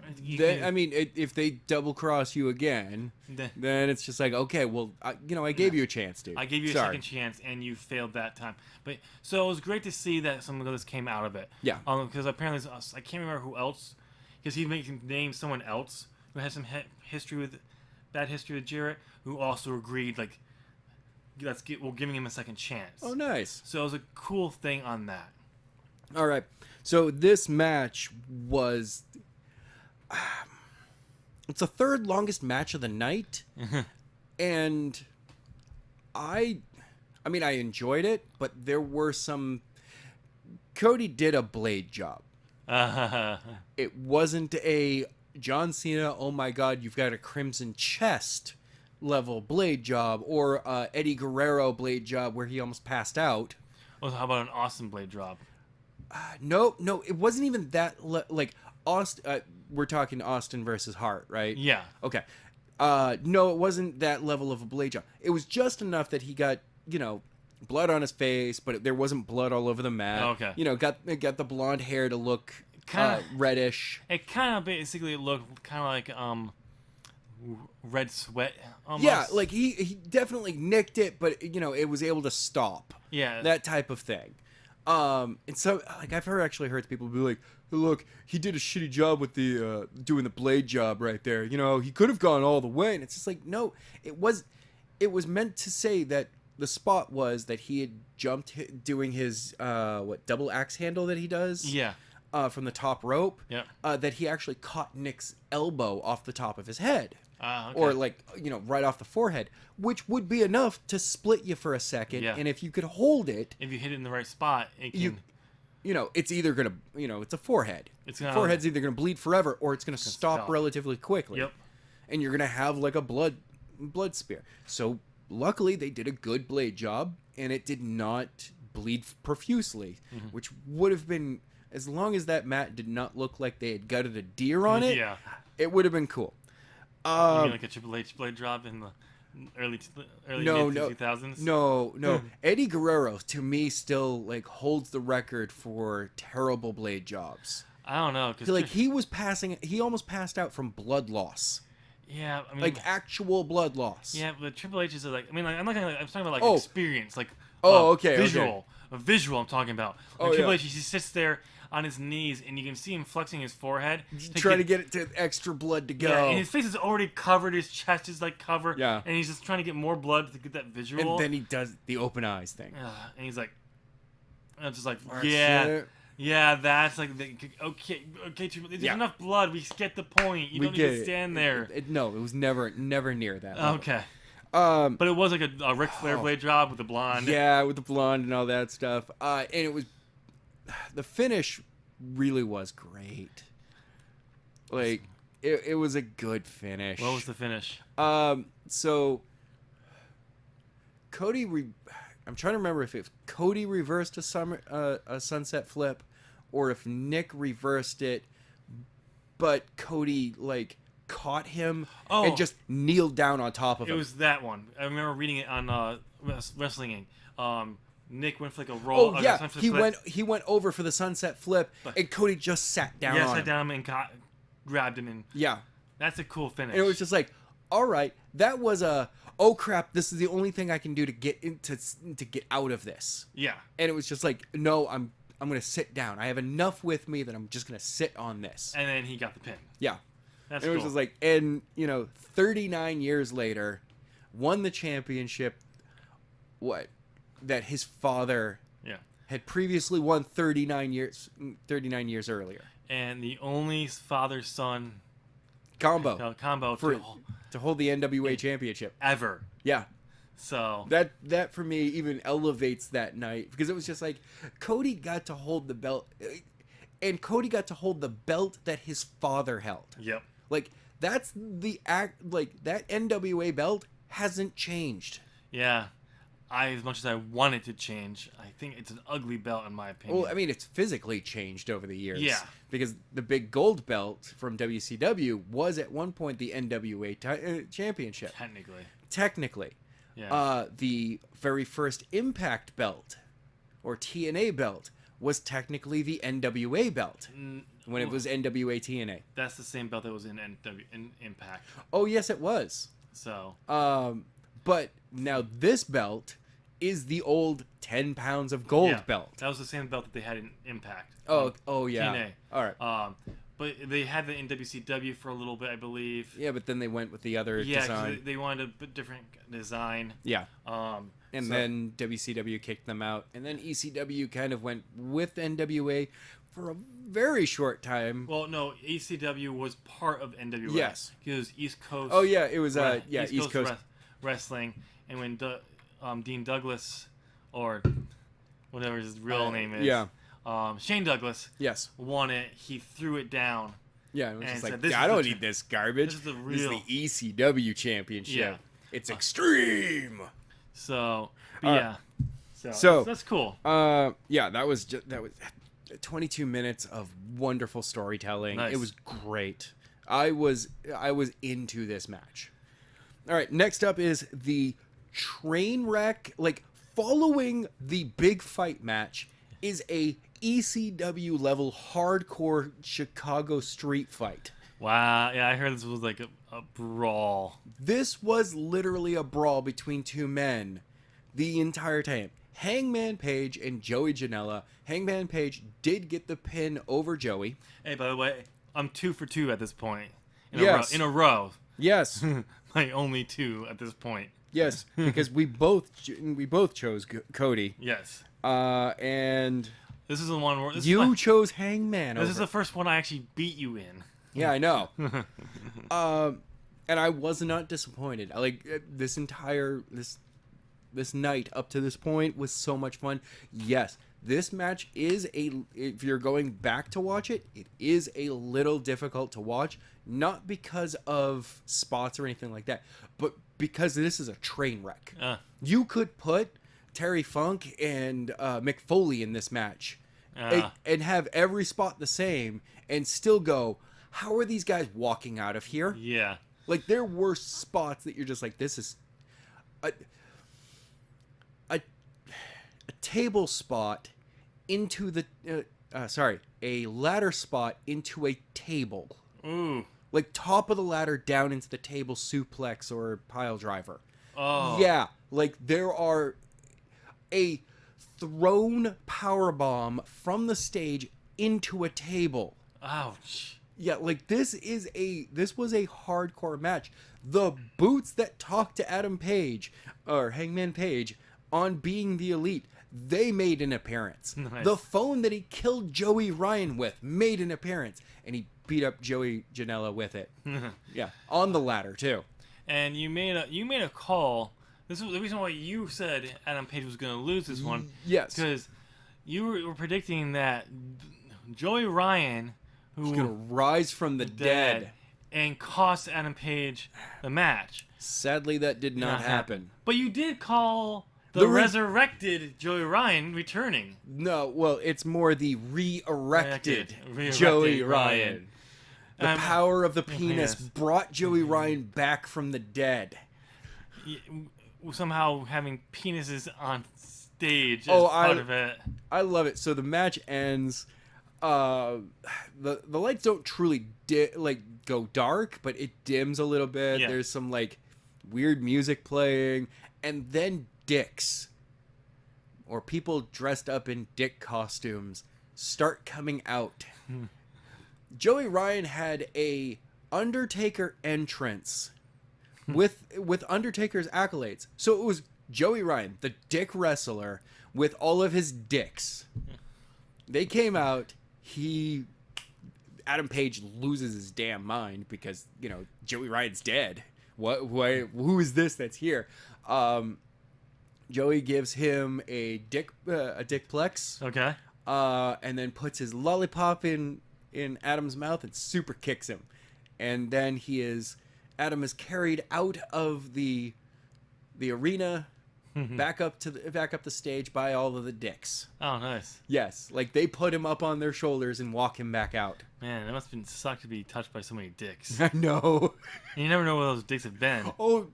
I mean, if they double cross you again, then then it's just like, okay, well, I gave you a chance, dude. I gave you a Sorry. second chance, and you failed that time. But so it was great to see that some of this came out of it. Yeah. Because apparently I can't remember who else, because he named someone else who has some bad history with Jarrett, who also agreed like, we're giving him a second chance. Oh, nice. So it was a cool thing on that. All right. So this match was. It's the third longest match of the night, and I mean, I enjoyed it, but there were some. Cody did a blade job. It wasn't a John Cena, oh my God, you've got a Crimson Chest level blade job, or Eddie Guerrero blade job where he almost passed out. Well, how about an Austin blade drop? No, it wasn't even that like Austin. We're talking Austin versus Hart, right? Yeah. Okay. No, it wasn't that level of a blade job. It was just enough that he got, blood on his face, but there wasn't blood all over the mat. Okay. Got the blonde hair to look Kinda- reddish. It kind of basically looked kind of like red sweat. Almost. Yeah, like he definitely nicked it, but it was able to stop. Yeah. That type of thing. And so like I've actually heard people be like, hey, look, he did a shitty job with the doing the blade job right there. He could have gone all the way, and it's just like, no, it was meant to say that the spot was that he had jumped doing his double axe handle that he does. Yeah. From the top rope. Yeah. That he actually caught Nick's elbow off the top of his head. Okay. or like right off the forehead, which would be enough to split you for a second. Yeah. And if you could hold it, if you hit it in the right spot, it can. it's either gonna it's a forehead. It's gonna- Forehead's either gonna bleed forever or it's gonna stop stop. relatively quickly. Yep. And you're gonna have like a blood spear. So luckily they did a good blade job, and it did not bleed profusely, Mm-hmm. which would have been, as long as that mat did not look like they had gutted a deer on it. Yeah. It would have been cool. You mean like a Triple H blade drop in the early No, mid no, 2000s? no. Eddie Guerrero to me still like holds the record for terrible blade jobs. I don't know, because Like he almost passed out from blood loss, yeah, I mean, like actual blood loss. yeah, but Triple H is like, I mean, like, I'm not gonna, I'm talking about like Oh. experience, like Okay, visual, a visual. I'm talking about. Like, Oh, Triple yeah. H, he sits there on his knees, and you can see him flexing his forehead, Trying to get it to extra blood to go. Yeah, and his face is already covered. His chest is like covered. Yeah. and he's just trying to get more blood to get that visual. And then he does the open eyes thing. And he's like, and I'm just like, That's yeah. it. Yeah, that's like okay. There's Yeah. enough blood. We get the point. You don't need get to it. stand there. No, it was never near that level. Okay, Um, but it was like a Ric Flair blade job with the blonde. yeah, with the blonde and all that stuff. And it was, the finish really was great. Like it was a good finish. What was the finish? So Cody, I'm trying to remember if Cody reversed a sunset flip, or if Nick reversed it, but Cody like caught him Oh. and just kneeled down on top of It him. was that one. I remember reading it on Wrestling Inc. Nick went for like a roll. Oh yeah, sunset he flip. went over for the sunset flip, and Cody just sat down. Yeah, on sat him. down and grabbed him, and Yeah, that's a cool finish. and it was just like, all right, that was a oh crap, this is the only thing I can do to get to get out of this. yeah, And it was just like, no, I'm gonna sit down. I have enough with me that I'm just gonna sit on this. and then he got the pin. Yeah, That's and it was cool. just like, and 39 years later, won the championship. What? That his father Yeah. had previously won 39 years earlier. And the only father-son Combo combo for to hold the NWA championship. ever. Yeah. So That for me even elevates that night, because it was just like Cody got to hold the belt, and Cody got to hold the belt that his father held. yep. Like that's the act. Like that NWA belt hasn't changed. Yeah. As much as I want it to change, I think it's an ugly belt in my opinion. Well, I mean, it's physically changed over the years. Yeah. Because the big gold belt from WCW was at one point the NWA championship. Technically. Yeah. The very first Impact belt, or TNA belt, was technically the NWA belt when it was NWA TNA. That's the same belt that was in Impact. Oh yes, it was. So But now this belt is the old 10 pounds of gold yeah, belt. that was the same belt that they had in Impact. Oh yeah. TNA. All right. But they had it in WCW for a little bit, I believe. Yeah, but then they went with the other Yeah, design. because they wanted a bit different design. Yeah. And Then WCW kicked them out, and then ECW kind of went with NWA for a very short time. Well, no, ECW was part of NWA. Yes. It was East Coast. Oh yeah, it was East Coast. Wrestling, and when Dean Douglas, or whatever his real name is, Yeah. Shane Douglas, Yes. won it, he threw it down. Yeah, it was And just said, like, "This I is the don't cha- need this garbage. this is the This is real-" the ECW championship. Yeah. It's extreme. So, but All right. yeah. So- that's cool. Yeah, that was 22 minutes of wonderful storytelling. Nice. It was great. I was into this match. All right, next up is the train wreck. Like, following the big fight match is a ECW level hardcore Chicago street fight. Wow. Yeah, I heard this was like a brawl. This was literally a brawl between two men the entire time. Hangman Page and Joey Janela. Hangman Page did get the pin over Joey. Hey, by the way, I'm 2 for 2 at this point. Yes. In a row. Yes. Like only 2 at this point. Yes, because we both chose Cody. Yes. And This is the one where you chose Hangman. This over. is the first one I actually beat you in. Yeah, I know. and I was not disappointed. I like this entire this night up to this point was so much fun. Yes, this match is if you're going back to watch it, it is a little difficult to watch, not because of spots or anything like that, but because this is a train wreck. You could put Terry Funk and Mick Foley in this match and have every spot the same and still go, how are these guys walking out of here? Yeah. Like, there were spots that you're just like, this is a table spot into the a ladder spot into a table. Ooh. Like, top of the ladder down into the table suplex or pile driver. Oh. Yeah, like there are a thrown power bomb from the stage into a table. Ouch. Yeah, like this was a hardcore match. The boots that talked to Adam Page or Hangman Page on being the Elite, they made an appearance. Nice. The phone that he killed Joey Ryan with made an appearance, and he beat up Joey Janela with it. Yeah, on the ladder too. And you made a call. This was the reason why you said Adam Page was going to lose this one. Yes, because you were predicting that Joey Ryan, who he's gonna rise from the dead, and cost Adam Page the match. Sadly, that did not happen. But you did call the resurrected Joey Ryan returning. No, well, it's more the re-erected Joey Ryan. The power of the penis brought Joey Ryan back from the dead. Somehow having penises on stage is part of it. I love it. So the match ends. The lights don't truly go dark, but it dims a little bit. Yeah. There's some like weird music playing, and then dicks or people dressed up in dick costumes start coming out. Joey Ryan had a Undertaker entrance with Undertaker's accolades. So it was Joey Ryan, the dick wrestler, with all of his dicks. They came out. Adam Page loses his damn mind because, Joey Ryan's dead. Who is this that's here? Joey gives him a dickplex. Okay. And then puts his lollipop in Adam's mouth and super kicks him. And then Adam is carried out of the arena back up the stage by all of the dicks. Oh, nice. Yes, like they put him up on their shoulders and walk him back out. Man, it must have been sucked to be touched by so many dicks. I know. And you never know where those dicks have been. Oh,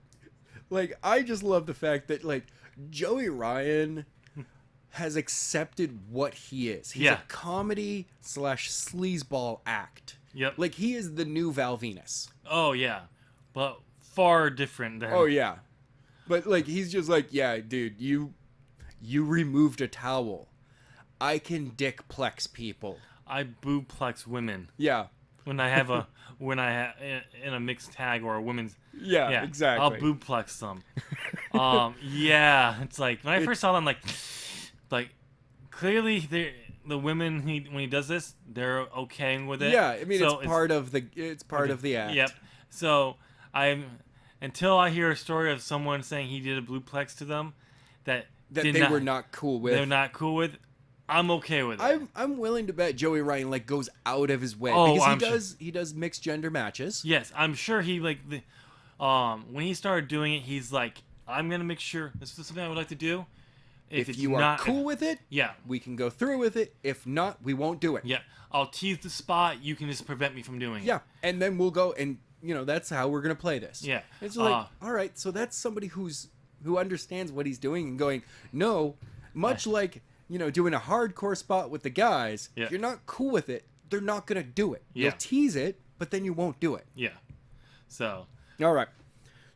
like I just love the fact that like Joey Ryan has accepted what he is. He's a comedy / sleazeball act. Yep. Like he is the new Val Venus. Oh yeah, but far different than. Oh yeah, but like he's just like, yeah, dude, you removed a towel. I can dickplex people. I boobplex women. Yeah. When I have in a mixed tag or a women's. Yeah, exactly. I'll boobplex them. Yeah, it's like when I first saw them, like clearly the women when he does this, they're okay with it. Yeah, I mean it's part of the act. Yep. So until I hear a story of someone saying he did a blueplex to them that they were not cool with. They're not cool with. I'm okay with it. I'm willing to bet Joey Ryan like goes out of his way because he does mixed gender matches. Yes, I'm sure he when he started doing it, he's like, I'm gonna make sure this is something I would like to do. If you are cool with it, yeah, we can go through with it. If not, we won't do it. Yeah, I'll tease the spot. You can just prevent me from doing it. Yeah, and then we'll go and that's how we're gonna play this. Yeah, it's like all right, so that's somebody who understands what he's doing and going no, much like doing a hardcore spot with the guys. Yeah. If you're not cool with it, they're not gonna do it. Yeah. You'll tease it, but then you won't do it. Yeah. So. All right.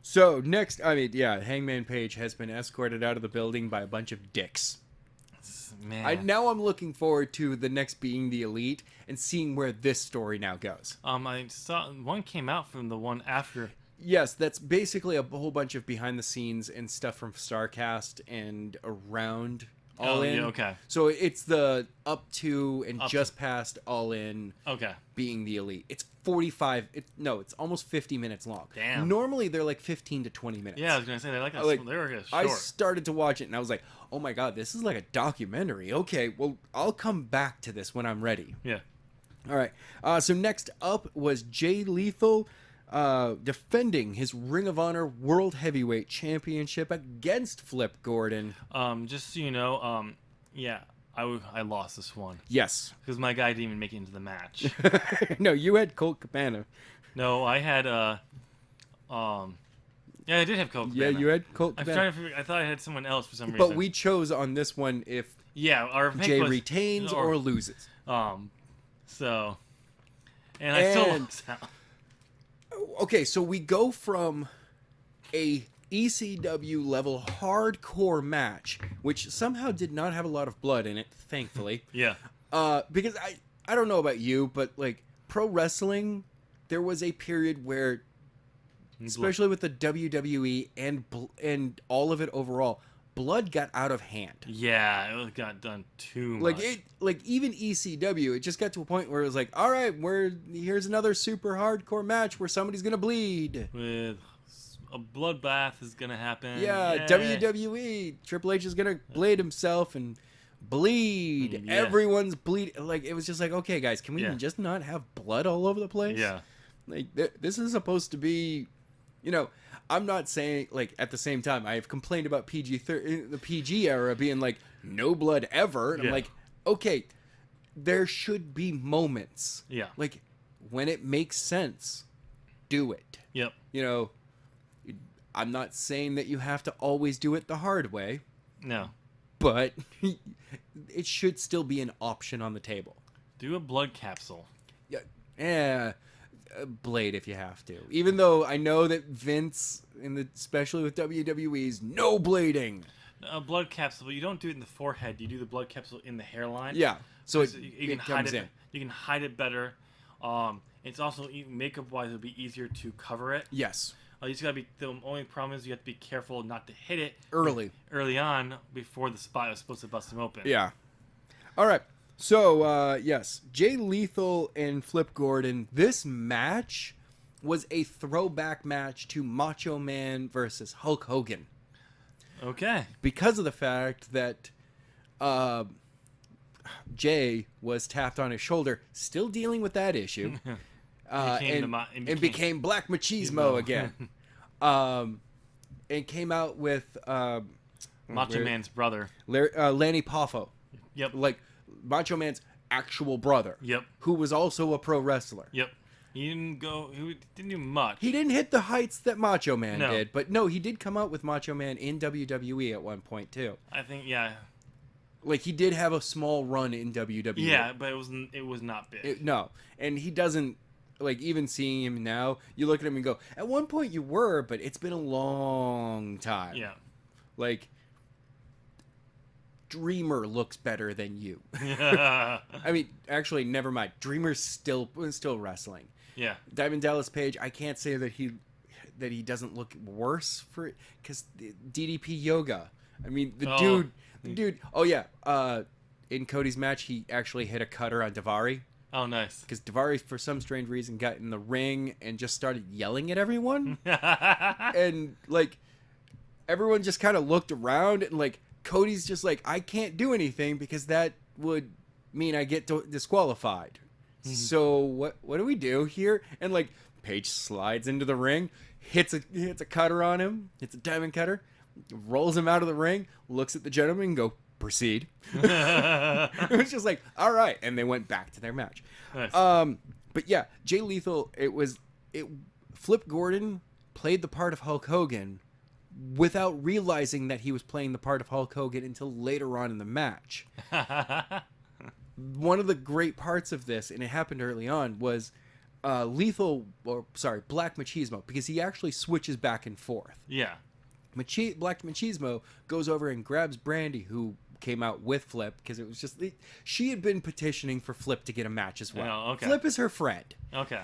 So next, Hangman Page has been escorted out of the building by a bunch of dicks. Man. Now I'm looking forward to the next being the Elite and seeing where this story now goes. I saw one came out from the one after. Yes, that's basically a whole bunch of behind the scenes and stuff from StarCast and around All In. Yeah, okay. So it's the up to and Up just past All In Okay. being the elite. It's 45. It's almost 50 minutes long. Damn. Normally they're like 15 to 20 minutes. Yeah, I was gonna say they're short. I started to watch it and I was like, oh my god, this is like a documentary. Okay, well, I'll come back to this when I'm ready. Yeah. All right. So next up was Jay Lethal defending his Ring of Honor World Heavyweight Championship against Flip Gordon. Just so you know, yeah, I lost this one Yes. because my guy didn't even make it into the match. No, you had Colt Cabana. No, I had yeah, I did have Colt. Yeah, Cabana. you had Colt I'm Cabana. trying to figure. I thought I had someone else for some reason. But we chose on this one if yeah, our pick Jay was, retains or loses. So, and I still And- lost out. Okay, so we go from a ECW level hardcore match, which somehow did not have a lot of blood in it, thankfully. Yeah. Because I don't know about you, but like pro wrestling, there was a period where, especially with the WWE and all of it overall, blood got out of hand. Yeah, it got done too Like much. even ECW, it just got to a point where it was like, all right, here's another super hardcore match where somebody's gonna bleed. With a bloodbath is gonna happen. Yeah, Yay. WWE, Triple H is gonna blade himself and bleed. Yeah. Everyone's bleeding. Like it was just like, okay, guys, can we Yeah. just not have blood all over the place? Yeah. Like this is supposed to be, I'm not saying like at the same time I have complained about the PG era being like no blood ever. And I'm Yeah. like, okay, there should be moments. Yeah. Like when it makes sense, do it. Yep. I'm not saying that you have to always do it the hard way, No. but it should still be an option on the table. Do a blood capsule. Yeah, blade if you have to. Even though I know that Vince, especially with WWE's, no blading. A blood capsule, but you don't do it in the forehead. You do the blood capsule in the hairline. Yeah, so you it can hide comes it. in. You can hide it better. It's also makeup wise, it'll be easier to cover it. Yes, You just gotta be. The only problem is you have to be careful not to hit it early on before the spot is supposed to bust him open. Yeah. All right. So, yes, Jay Lethal and Flip Gordon. This match was a throwback match to Macho Man versus Hulk Hogan Okay. because of the fact that Jay was tapped on his shoulder, still dealing with that issue, and became Black Machismo again. And came out with Macho Man's brother. Lanny Poffo. Yep. Like Macho Man's actual brother. Yep. Who was also a pro wrestler. Yep. He didn't go. He didn't do much. He didn't hit the heights that Macho Man No. did, but no, he did come out with Macho Man in WWE at one point too. I think. Yeah. Like he did have a small run in WWE. Yeah, but it was not big. No, and he doesn't. Like even seeing him now, you look at him and go, at one point you were, but it's been a long time. Yeah. Like Dreamer looks better than you. Yeah. I mean, actually, never mind. Dreamer's still wrestling. Yeah. Diamond Dallas Page, I can't say that he doesn't look worse for because DDP Yoga. I mean, the dude. Oh yeah. In Cody's match, he actually hit a cutter on Davari Oh, nice. because Davari, for some strange reason, got in the ring and just started yelling at everyone, and like everyone just kind of looked around and like Cody's just like, I can't do anything because that would mean I get disqualified. So what do we do here? And like Page slides into the ring, hits a cutter on him, hits a diamond cutter, rolls him out of the ring, looks at the gentleman and go, proceed. It was just like, all right, and they went back to their match. Nice. But yeah, Jay Lethal, Flip Gordon played the part of Hulk Hogan without realizing that he was playing the part of Hulk Hogan until later on in the match. One of the great parts of this, and it happened early on, was Black Machismo, because he actually switches back and forth. Yeah. Black Machismo goes over and grabs Brandy, who came out with Flip, because it was just she had been petitioning for Flip to get a match as well. Oh, okay. Flip is her friend. Okay.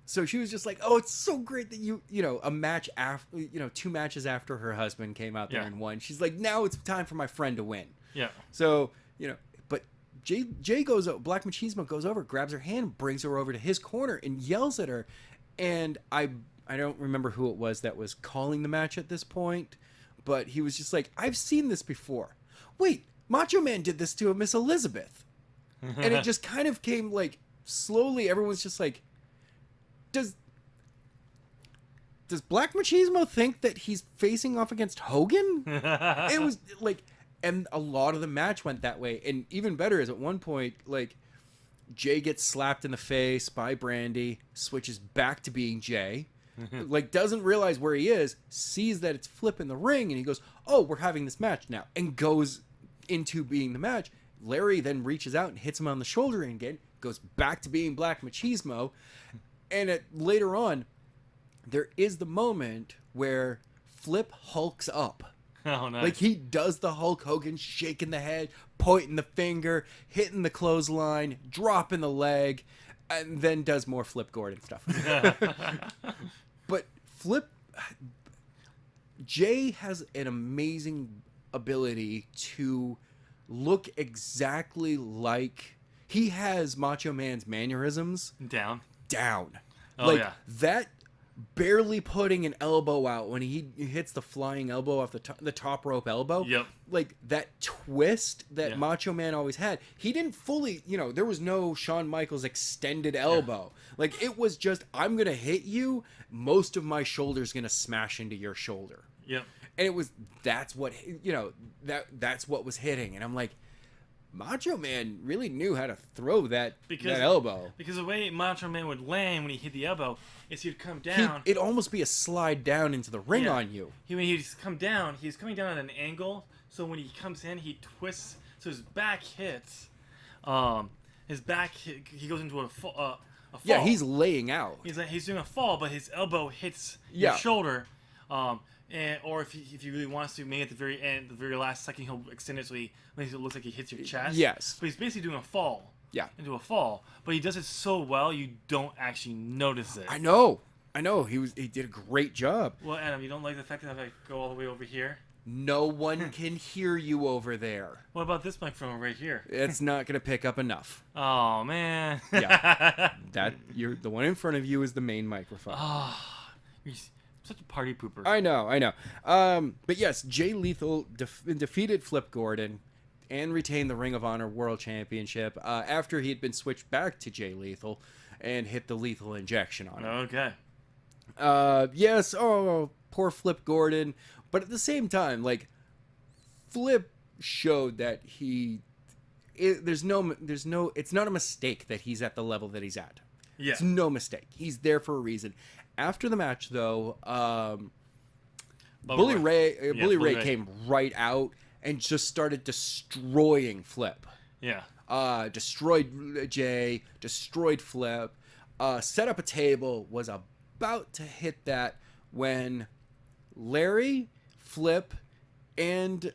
So she was just like, "Oh, it's so great that a match after, 2 matches after her husband came out there Yeah. and won. She's like, now it's time for my friend to win." Yeah. So, but Jay goes, Black Machismo goes over, grabs her hand, brings her over to his corner and yells at her. And I don't remember who it was that was calling the match at this point, but he was just like, "I've seen this before. Wait, Macho Man did this to a Miss Elizabeth." And it just kind of came like slowly. Everyone's just like, does Black Machismo think that he's facing off against Hogan? It was like, and a lot of the match went that way. And even better is at one point, like, Jay gets slapped in the face by Brandy, switches back to being Jay, like, doesn't realize where he is, sees that it's Flip in the ring, and he goes, "Oh, we're having this match now," and goes into being the match. Larry then reaches out and hits him on the shoulder again, goes back to being Black Machismo. And later on, there is the moment where Flip hulks up. Oh, nice. Like, he does the Hulk Hogan, shaking the head, pointing the finger, hitting the clothesline, dropping the leg, and then does more Flip Gordon stuff. But Jay has an amazing ability to look exactly like, he has Macho Man's mannerisms Down. Oh, like yeah. that, barely putting an elbow out when he hits the flying elbow off the top rope elbow. Yep. Like that twist that Yeah. Macho Man always had. He didn't fully, there was no Shawn Michaels extended elbow. Like, it was just, I'm going to hit you. Most of my shoulder's going to smash into your shoulder. Yep. And that's what, that's what was hitting. And I'm like, Macho Man really knew how to throw that elbow. Because the way Macho Man would land when he hit the elbow is he'd come down. It'd almost be a slide down into the ring Yeah. on you. When he'd come down, he's coming down at an angle. So when he comes in, he twists. So his back hits. He goes into a fall. Yeah, he's laying out. He's doing a fall, but his elbow hits Yeah. your shoulder. Or if he really wants to, maybe at the very end, the very last second, he'll extend it so it looks like he hits your chest. Yes. But he's basically doing a fall. Yeah. Into a fall, but he does it so well you don't actually notice it. I know. He did a great job. Well, Adam, you don't like the fact that I go all the way over here? No one can hear you over there. What about this microphone right here? It's not going to pick up enough. Oh man. Yeah. The one in front of you is the main microphone. You're such a party pooper. I know. But yes, Jay Lethal defeated Flip Gordon and retained the Ring of Honor World Championship after he had been switched back to Jay Lethal and hit the lethal injection on him. Okay. Yes, poor Flip Gordon. But at the same time, like, Flip showed that it's not a mistake that he's at the level that he's at. Yeah. It's no mistake. He's there for a reason. After the match, though, Bully Ray came right out and just started destroying Flip. Yeah. Destroyed Jay, destroyed Flip, set up a table, was about to hit that when Larry, Flip, and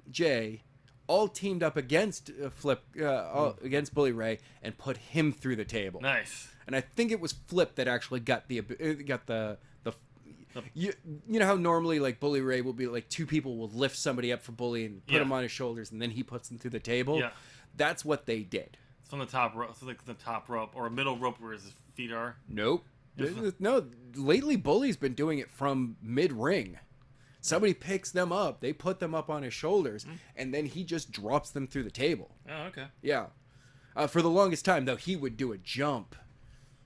Jay all teamed up against against Bully Ray and put him through the table. Nice. And I think it was Flip that actually got the you know how normally, like, Bully Ray will be like, two people will lift somebody up for Bully and put him on his shoulders, and then he puts them through the table. Yeah. That's what they did. It's on the top rope, so like the top rope or a middle rope where his feet are. Nope. No, lately Bully's been doing it from mid-ring. Somebody picks them up, they put them up on his shoulders, and then he just drops them through the table. Oh, okay. Yeah. For the longest time, though, he would do a jump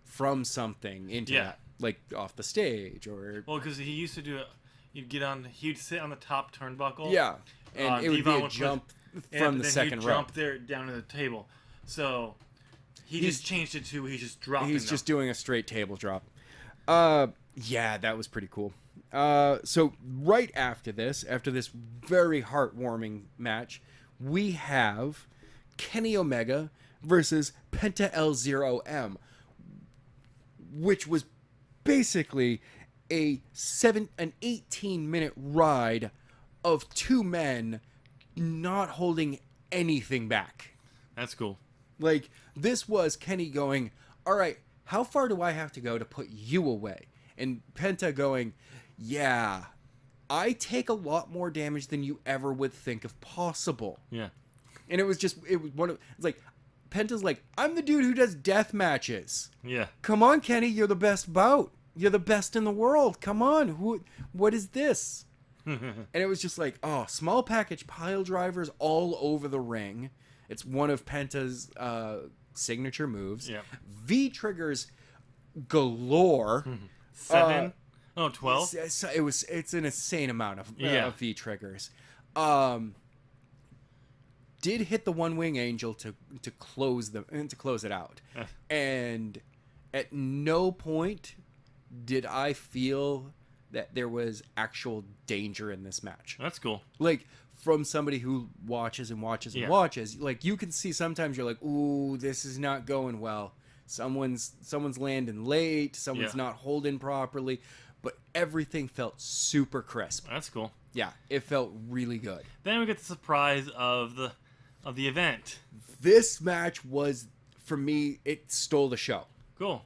from something into that, like off the stage or... Well, because he used to do it. He'd sit on the top turnbuckle. Yeah, and it would Devon be a jump from the second he'd row. jump there down to the table. So he just changed it to he's just dropping He's them. just doing a straight table drop. Yeah, that was pretty cool. So right after this very heartwarming match, we have Kenny Omega versus Penta El Zero M, which was basically an 18-minute ride of two men not holding anything back. That's cool. Like, this was Kenny going, all right, how far do I have to go to put you away? And Penta going, yeah, I take a lot more damage than you ever would think of possible. Yeah. And it was like, Penta's like, I'm the dude who does death matches. Yeah. Come on, Kenny, you're the best bout. You're the best in the world. Come on. What is this? And it was just like, oh, small package pile drivers all over the ring. It's one of Penta's signature moves. Yeah. V triggers galore. 7? 12? It's an insane amount of V triggers. Did hit the one wing angel to close it out, and at no point did I feel that there was actual danger in this match. That's cool. Like, from somebody who watches and watches and watches, like, you can see sometimes you're like, ooh, this is not going well. Someone's landing late. Someone's not holding properly. But everything felt super crisp. That's cool. Yeah, it felt really good. Then we get the surprise of the event. This match was, for me, it stole the show. Cool.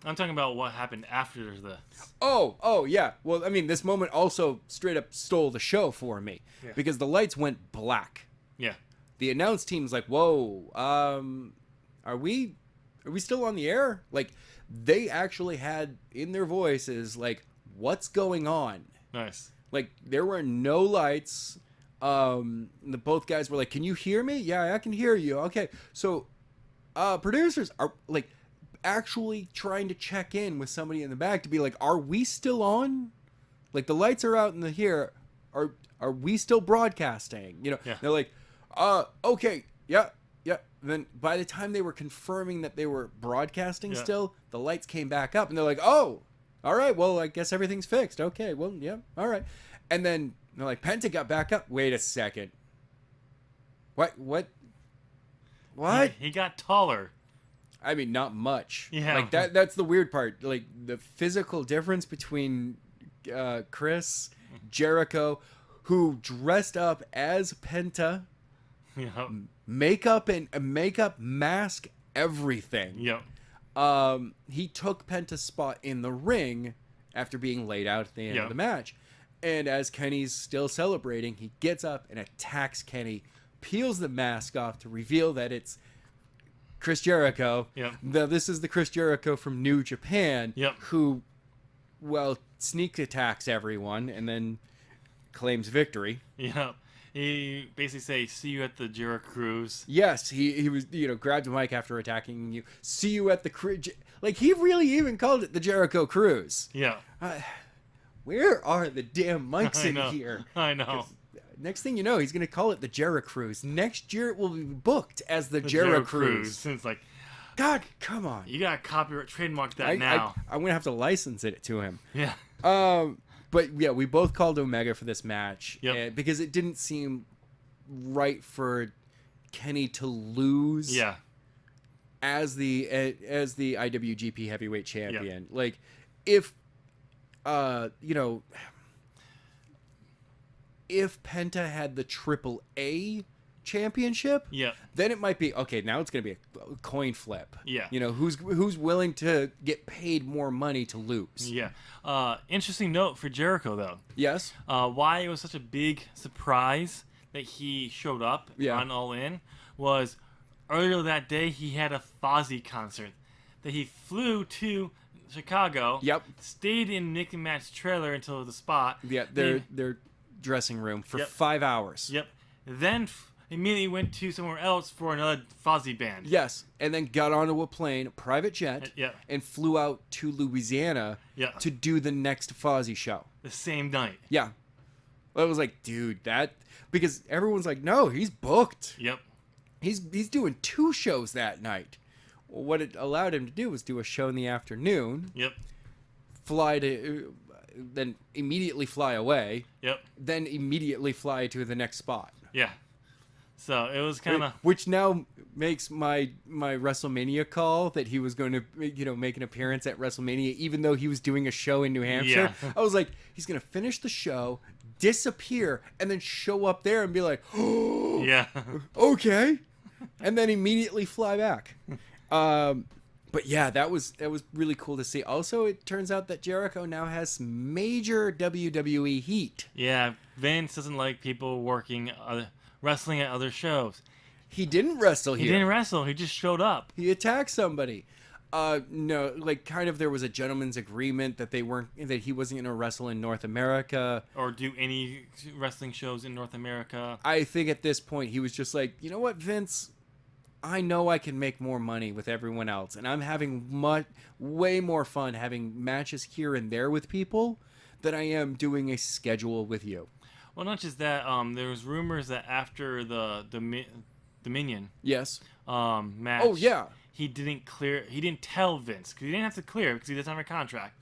I'm talking about what happened after the... Oh, yeah. Well, I mean, this moment also straight up stole the show for me. Yeah. Because the lights went black. Yeah. The announce team's like, whoa, are we still on the air? Like, they actually had in their voices, like, what's going on? Nice. Like, there were no lights. Both guys were like, can you hear me? Yeah, I can hear you. Okay. So, producers are, like, actually trying to check in with somebody in the back to be like, are we still on? Like, the lights are out in the here. Are we still broadcasting? You know, they're like, okay, yeah. Then by the time they were confirming that they were broadcasting still, the lights came back up and they're like, oh, all right, well, I guess everything's fixed. Okay, well, yeah, all right. And then they're like, Penta got back up. Wait a second. What? He got taller. I mean, not much. Yeah. Like, that's the weird part. Like, the physical difference between Chris Jericho, who dressed up as Penta, makeup, mask, everything. Yep. He took Penta's spot in the ring after being laid out at the end of the match. And as Kenny's still celebrating, he gets up and attacks Kenny, peels the mask off to reveal that it's Chris Jericho. Yep. Now, this is the Chris Jericho from New Japan, who, well, sneak attacks everyone and then claims victory. Yep. He basically say, see you at the Jericho Cruise. Yes, he was, grabbed a mic after attacking you. See you at the like, he really even called it the Jericho Cruise. Yeah. Where are the damn mics in know. here? I know. Next thing you know, he's going to call it the Jericho Cruise. Next year, it will be booked as the Jericho Cruise. It's like, God, come on. You got to copyright trademark that now. I'm going to have to license it to him. Yeah. But yeah, we both called Omega for this match. Yep. Because it didn't seem right Kenny to lose. Yeah. As the IWGP Heavyweight Champion. Yep. Like, if if Penta had the AAA championship, then it might be okay. Now it's going to be a coin flip. Yeah. Who's willing to get paid more money to lose? Yeah. Interesting note for Jericho though. Yes. Why it was such a big surprise that he showed up on All In was earlier that day he had a Fozzy concert that he flew to Chicago. Yep. Stayed in Nick and Matt's trailer until the spot. Yeah, their dressing room for 5 hours. Yep. Then immediately went to somewhere else for another Fozzy band. Yes, and then got onto a plane, a private jet, and flew out to Louisiana to do the next Fozzy show. The same night. Yeah. Well, it was like, dude, because everyone's like, no, he's booked. Yep. He's doing 2 shows that night. Well, what it allowed him to do was do a show in the afternoon. Yep. Then immediately fly away. Yep. Then immediately fly to the next spot. Yeah. So it was kind of... Which now makes my WrestleMania call that he was going to, make an appearance at WrestleMania, even though he was doing a show in New Hampshire. Yeah. I was like, he's going to finish the show, disappear, and then show up there and be like, oh, yeah. Okay. And then immediately fly back. But yeah, that was really cool to see. Also, it turns out that Jericho now has major WWE heat. Yeah, Vince doesn't like people wrestling at other shows. He didn't wrestle He here. didn't wrestle. He just showed up. He attacked somebody. No, like kind of there was a gentleman's agreement that he wasn't going to wrestle in North America or do any wrestling shows in North America. I think at this point he was just like, you know what, Vince, I know I can make more money with everyone else, and I'm having way more fun having matches here and there with people than I am doing a schedule with you. Well, not just that. There was rumors that after the Dominion Yes. match. Oh yeah. He didn't tell Vince because he didn't have to clear because he doesn't have a contract.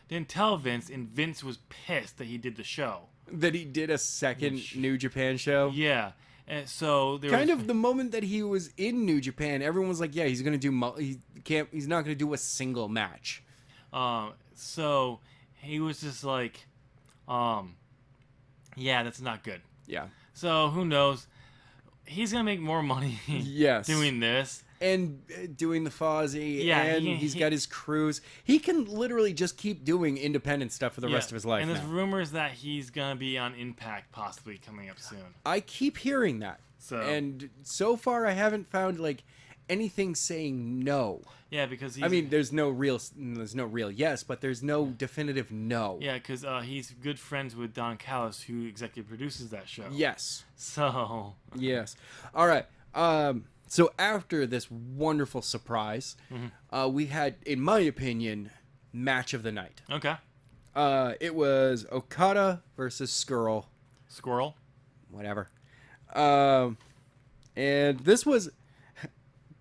Didn't tell Vince, and Vince was pissed that he did the show. That he did a second New Japan show. Yeah, and so there Kind was, of the moment that he was in New Japan, everyone was like, "Yeah, he's gonna do. He's not gonna do a single match." So he was just like, yeah, that's not good. Yeah. So who knows? He's gonna make more money. Yes. Doing this. And doing the Fozzy, Yeah, and he's got his cruise. He can literally just keep doing independent stuff for the rest of his life. And there's now. rumors that he's gonna be on Impact possibly coming up soon. I keep hearing that, and so far I haven't found like anything saying no. Yeah, because I mean, there's no real yes, but there's no definitive no. Yeah, because he's good friends with Don Callis, who executive produces that show. Yes. So. Yes. All right. So after this wonderful surprise, we had, in my opinion, match of the night. Okay. It was Okada versus Squirrel. Whatever. And this was...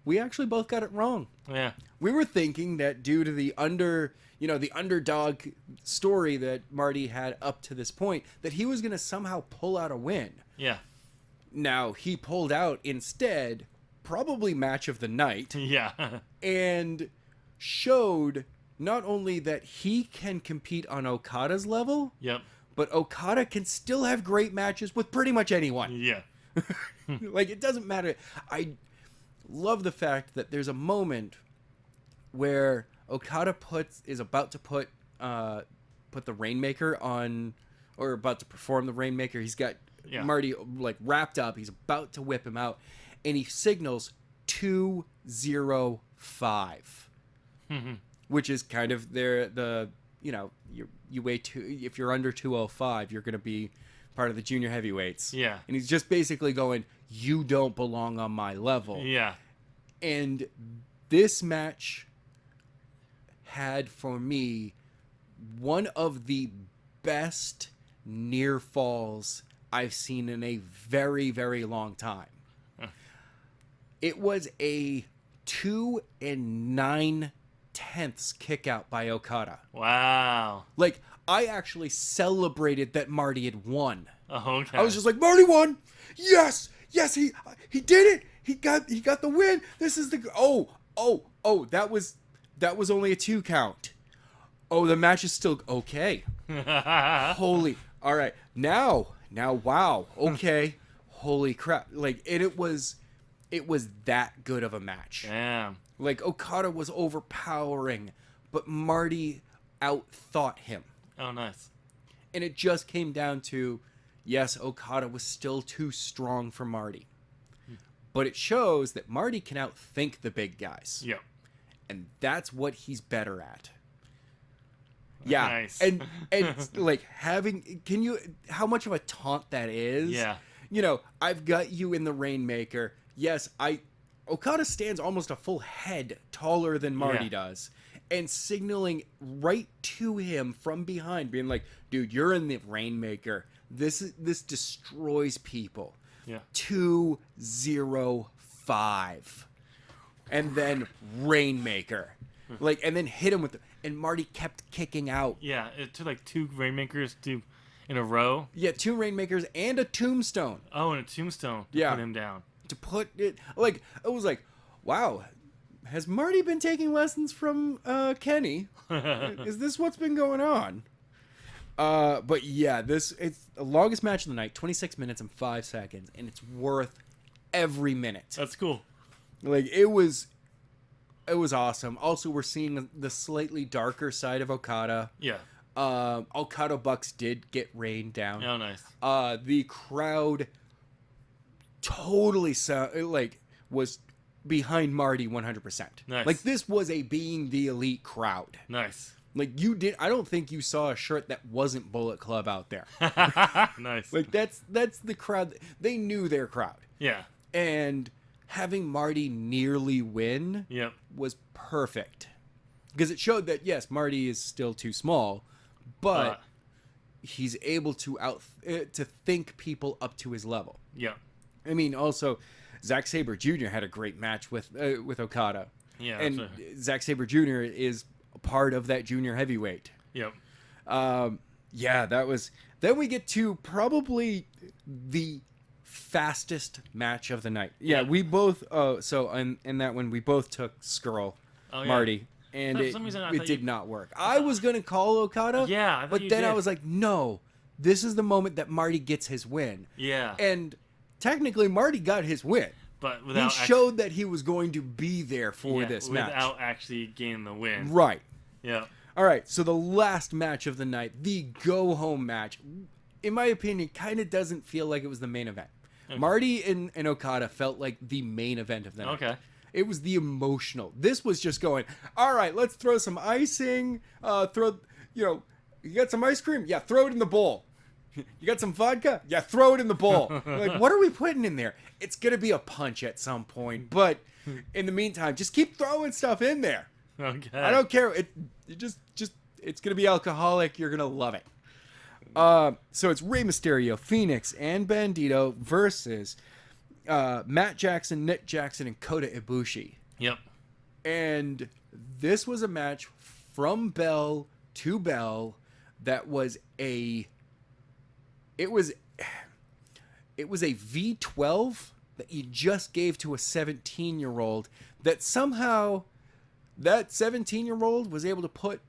We actually both got it wrong. Yeah. We were thinking that due to the underdog story that Marty had up to this point, that he was going to somehow pull out a win. Yeah. Now, he pulled out instead... probably match of the night. Yeah. And showed not only that he can compete on Okada's level, Yep. but Okada can still have great matches with pretty much anyone. Yeah. Like, it doesn't matter. I love the fact that there's a moment where Okada is about to put the Rainmaker on, or about to perform the Rainmaker. He's got Marty like wrapped up. He's about to whip him out. And he signals 205, which is kind of you weigh if you're under 205, you're going to be part of the junior heavyweights. Yeah. And he's just basically going, you don't belong on my level. Yeah. And this match had, for me, one of the best near falls I've seen in a very, very long time. It was a 2 9/10 kick out by Okada. Wow. Like, I actually celebrated that Marty had won. Oh, okay. I was just like, Marty won! Yes! Yes, he did it! He got the win! This is the... Oh, that was only a 2 count. Oh, the match is still... Okay. Holy... All right. Now, wow. Okay. Holy crap. Like, it was that good of a match. Damn. Like, Okada was overpowering, but Marty outthought him. Oh, nice. And it just came down to, yes, Okada was still too strong for Marty. But it shows that Marty can outthink the big guys. Yep. And that's what he's better at. Yeah. Nice. And like, how much of a taunt that is? Yeah. I've got you in the Rainmaker. Yes, Okada stands almost a full head taller than Marty does, and signaling right to him from behind, being like, dude, you're in the Rainmaker. This destroys people. Yeah. 205. And then Rainmaker. And then hit him and Marty kept kicking out. Yeah, it took like 2 Rainmakers in a row. Yeah, 2 Rainmakers and a Tombstone. Oh, and a Tombstone to put him down. To put it, it was like, wow, has Marty been taking lessons from Kenny? Is this what's been going on? But yeah, it's the longest match of the night, 26 minutes and 5 seconds, and it's worth every minute. That's cool. Like, it was It was awesome. Also, we're seeing the slightly darker side of Okada. Yeah. Okada Bucks did get rained down. Oh, nice. The crowd totally was behind Marty 100%. Nice. Like, this was a being the elite crowd. Nice. Like, I don't think you saw a shirt that wasn't Bullet Club out there. Nice. Like, that's the crowd. They knew their crowd. Yeah. And having Marty nearly win Yep. was perfect. Because it showed that, yes, Marty is still too small, but he's able to to think people up to his level. Yep. I mean, also, Zack Sabre Jr. had a great match with Okada. Yeah. And That's Zack Sabre Jr. is a part of that junior heavyweight. Yep. Yeah, that was... Then we get to probably the fastest match of the night. Yeah, Yeah. we both... so, in that one, we both took Skrull, Oh, yeah. Marty, and For it, some reason, I it thought did you- not work. I was going to call Okada, Yeah, I thought but you then I did. was like, no, this is the moment that Marty gets his win. Yeah. And technically, Marty got his win. But He without showed that he was going to be there for this match. without actually getting the win. Right. Yeah. All right, so the last match of the night, the go-home match, in my opinion, kind of doesn't feel like it was the main event. Okay. Marty and Okada felt like the main event of the night. Okay. It was the emotional. This was just going, all right, let's throw some icing, you got some ice cream? Yeah, throw it in the bowl. You got some vodka? Yeah, throw it in the bowl. Like, what are we putting in there? It's going to be a punch at some point, but in the meantime, just keep throwing stuff in there. Okay. I don't care. It just it's gonna be alcoholic. You're gonna love it. So it's Rey Mysterio, Phoenix, and Bandito versus Matt Jackson, Nick Jackson, and Kota Ibushi. Yep. And this was a match from bell to bell that was it was a V12 that you just gave to a 17-year-old that somehow that 17-year-old was able to put,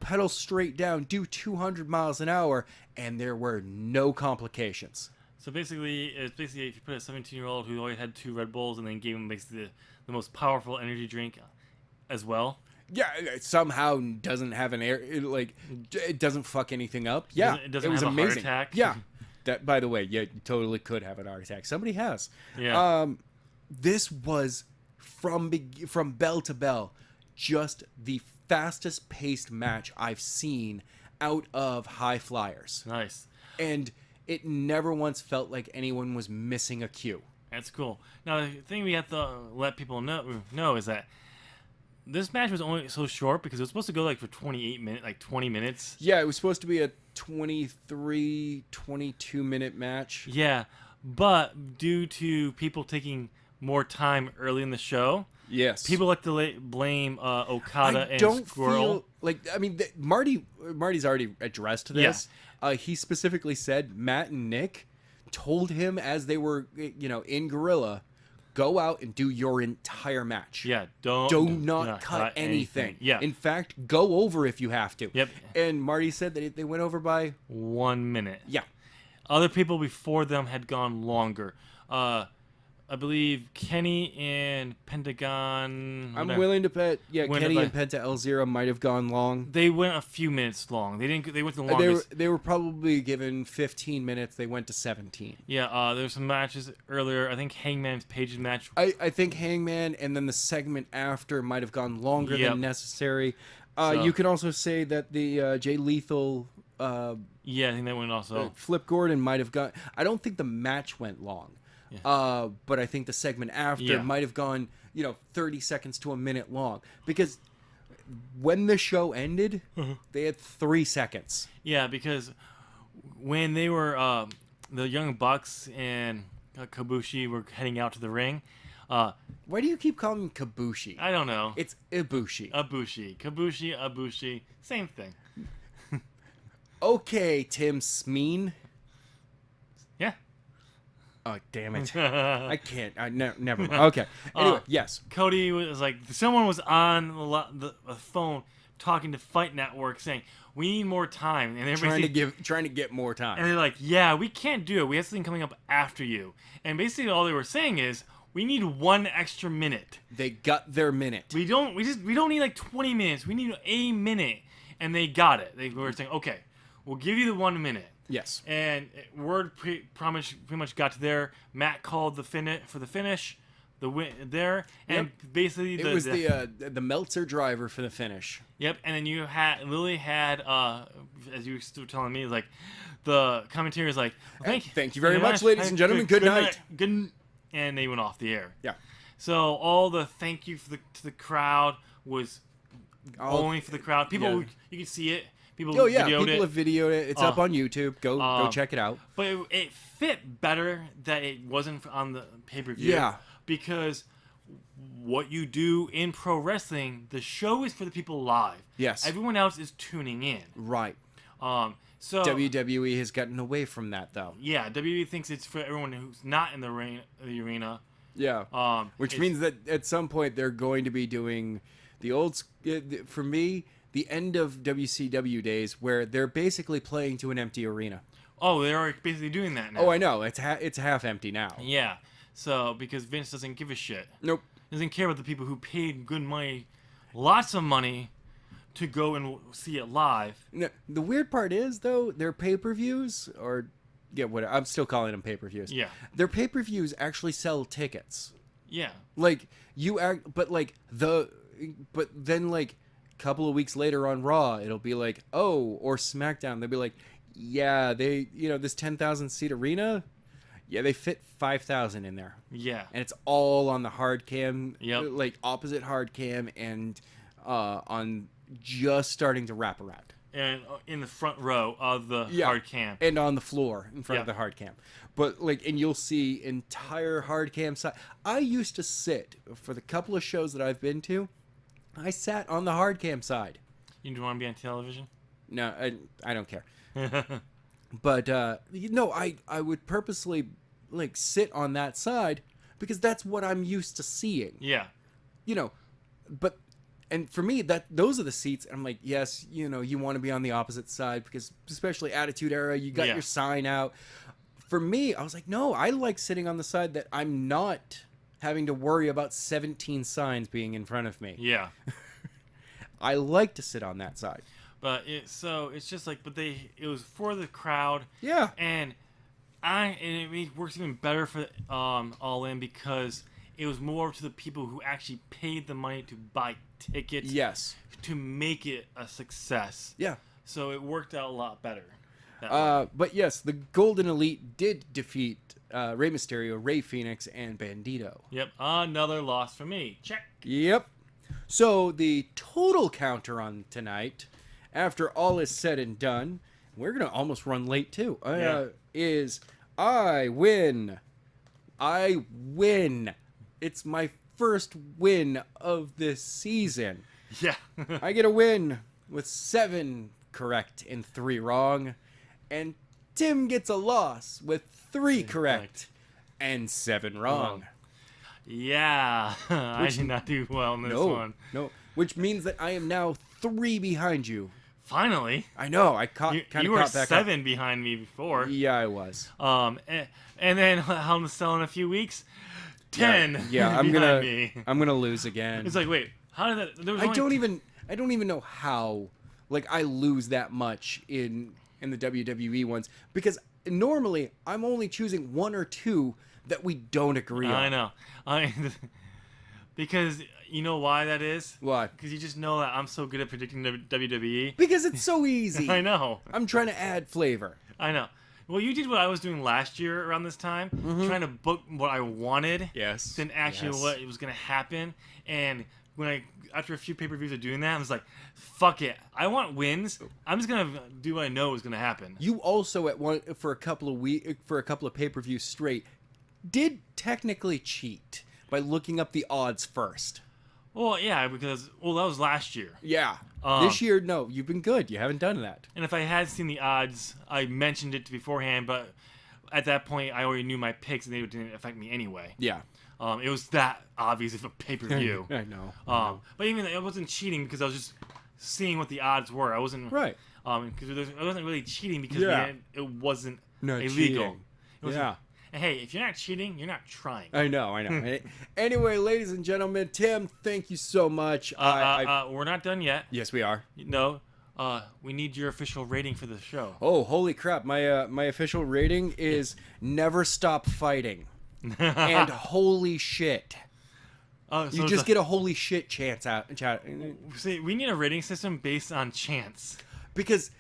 pedal straight down, do 200 miles an hour, and there were no complications. So basically, if you put a 17-year-old who already had 2 Red Bulls and then gave him basically the most powerful energy drink as well. Yeah, it somehow doesn't have it doesn't fuck anything up. Yeah, It doesn't was have a heart amazing. attack. Yeah, that, by the way, you totally could have an heart attack. Somebody has. Yeah. This was from bell to bell, just the fastest paced match I've seen out of high flyers, Nice. and it never once felt like anyone was missing a cue. That's cool. Now, the thing we have to let people know is that this match was only so short because it was supposed to go for 20 minutes. Yeah, it was supposed to be a 23, 22-minute match. Yeah, but due to people taking more time early in the show, Yes, people like to blame Okada and don't Squirrel. feel Marty's already addressed this. He specifically said Matt and Nick told him as they were in Gorilla, go out and do your entire match. Yeah, Do not cut anything. Yeah. In fact, go over if you have to. Yep. And Marty said that they went over by 1 minute. yeah. Other people before them had gone longer. I believe Kenny and Pentagon. I'm whatever, willing to bet. Yeah, When Kenny did and Penta El Zero might have gone long. They went a few minutes long. They didn't. They went the longest. They were probably given 15 minutes. They went to 17. Yeah. There were some matches earlier. I think Hangman Page's match. I think Hangman and then the segment after might have gone longer Yep. than necessary. So- You can also say that the Jay Lethal Yeah, I think that went also. Flip Gordon might have gone. I don't think the match went long. But I think the segment after Yeah. might have gone, 30 seconds to a minute long. Because when the show ended, they had 3 seconds. Yeah, because when they were the Young Bucks and Kabushi were heading out to the ring. Why do you keep calling him Kabushi? I don't know. It's Ibushi. Kabushi, Abushi, same thing. Okay, Tim Smeen. Yeah. Oh, damn it. I can't. Never. Okay. Anyway, yes. Cody was like, someone was on the phone talking to Fight Network saying, we need more time. And everybody's Trying to get more and time. they're like, yeah, we can't do it. We have something coming up after you. And basically all they were saying is, we need 1 extra minute. They got their minute. We don't need like 20 minutes. We need a minute, and they got it. They were saying, okay, we'll give you the 1 minute. Yes. And word pretty much got to there. Matt called the finish, the win there, and basically It was the Meltzer driver for the finish. Yep, and then Lily had as you were telling me, like the commentary was like, thank you very much, ladies and gentlemen. Good night. Good, and they went off the air. Yeah. So all the thank you to the crowd was only for the crowd. People, you could see it. People videoed people have videoed it. It's up on YouTube. Go check it out. But it fit better that it wasn't on the pay-per-view. Yeah. Because what you do in pro wrestling, the show is for the people live. Yes. Everyone else is tuning in. Right. So WWE has gotten away from that, though. Yeah, WWE thinks it's for everyone who's not in the arena. Yeah. Which means that at some point they're going to be doing the old, for me, the end of WCW days where they're basically playing to an empty arena. Oh, they're basically doing that now. Oh, I know. It's half empty now. Yeah. So, because Vince doesn't give a shit. Nope. Doesn't care about the people who paid good money, lots of money, to go and see it live. No, the weird part is, though, their pay-per-views, I'm still calling them pay-per-views. Yeah. Their pay-per-views actually sell tickets. Yeah. But then a couple of weeks later on Raw, it'll be like, or SmackDown, they'll be like, yeah, this 10,000 seat arena, yeah, they fit 5,000 in there. Yeah. And it's all on the hard cam, opposite hard cam, and on just starting to wrap around. And in the front row of the hard cam. And on the floor in front of the hard cam. But and you'll see entire hard cam side. I used to sit, for the couple of shows that I've been to, I sat on the hard cam side. You don't want to be on television? No, I don't care. But I would purposely sit on that side because that's what I'm used to seeing. Yeah. And for me, those are the seats. I'm like, yes, you want to be on the opposite side because especially Attitude Era, you got your sign out. For me, I was like, no, I like sitting on the side that I'm not having to worry about 17 signs being in front of me. Yeah. I like to sit on that side. But it's just like, it was for the crowd. Yeah. And it works even better for All In because it was more to the people who actually paid the money to buy tickets. Yes. To make it a success. Yeah. So it worked out a lot better. But yes, the Golden Elite did defeat Rey Mysterio, Rey Fenix, and Bandito. Yep. Another loss for me. Check. Yep. So the total counter on tonight, after all is said and done, we're going to almost run late too, is I win. I win. It's my first win of this season. Yeah. I get a win with 7 correct and 3 wrong. And Tim gets a loss with 3 correct and 7 wrong. Yeah. I did not do well in this one. No. Which means that I am now 3 behind you. Finally. I know. I kind of caught back up. You were 7 behind me before. Yeah, I was. And then Hell in a Cell in a few weeks. 10. Yeah, I'm gonna lose again. It's like, wait, how did that? I don't even know how. I lose that much in the WWE ones because normally I'm only choosing 1 or 2 that we don't agree on. I know. Because you know why that is? Why? Because you just know that I'm so good at predicting WWE. Because it's so easy. I know. I'm trying to add flavor. I know. Well, you did what I was doing last year around this time, trying to book what I wanted. Yes. Than actually what was going to happen. And after a few pay-per-views of doing that, I was like, fuck it. I want wins. I'm just going to do what I know is going to happen. You also for a couple of pay-per-views straight did technically cheat by looking up the odds first. Well, yeah, because that was last year. Yeah. This year, no, you've been good. You haven't done that. And if I had seen the odds, I mentioned it beforehand, but at that point, I already knew my picks, and they didn't affect me anyway. Yeah. It was that obvious of a pay-per-view. I know. But even it wasn't cheating because I was just seeing what the odds were. I wasn't right. Because I wasn't really cheating because it wasn't no illegal. cheating. It wasn't, Hey, if you're not cheating, you're not trying. I know. Anyway, ladies and gentlemen, Tim, thank you so much. We're not done yet. Yes, we are. No, we need your official rating for the show. Oh, holy crap! My official rating is never stop fighting, and holy shit. So You just get a holy shit chance out. See, we need a rating system based on chance. Because,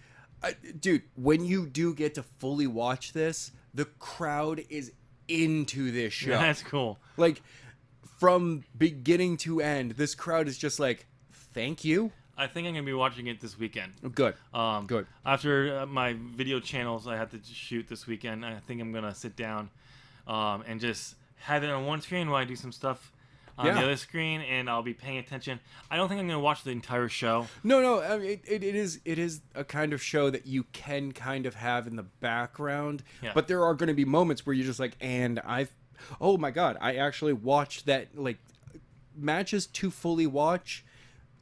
dude, when you do get to fully watch this, the crowd is into this show. Yeah, that's cool. Like, from beginning to end, this crowd is just like, thank you. I think I'm gonna be watching it this weekend. Good. Good. After my video channels I had to shoot this weekend, I think I'm gonna sit down, and just have it on one screen while I do some stuff on the other screen, and I'll be paying attention. I don't think I'm gonna watch the entire show. No. I mean, it is a kind of show that you can kind of have in the background, but there are going to be moments where you're just like, oh my god, I actually watched that, like, matches to fully watch.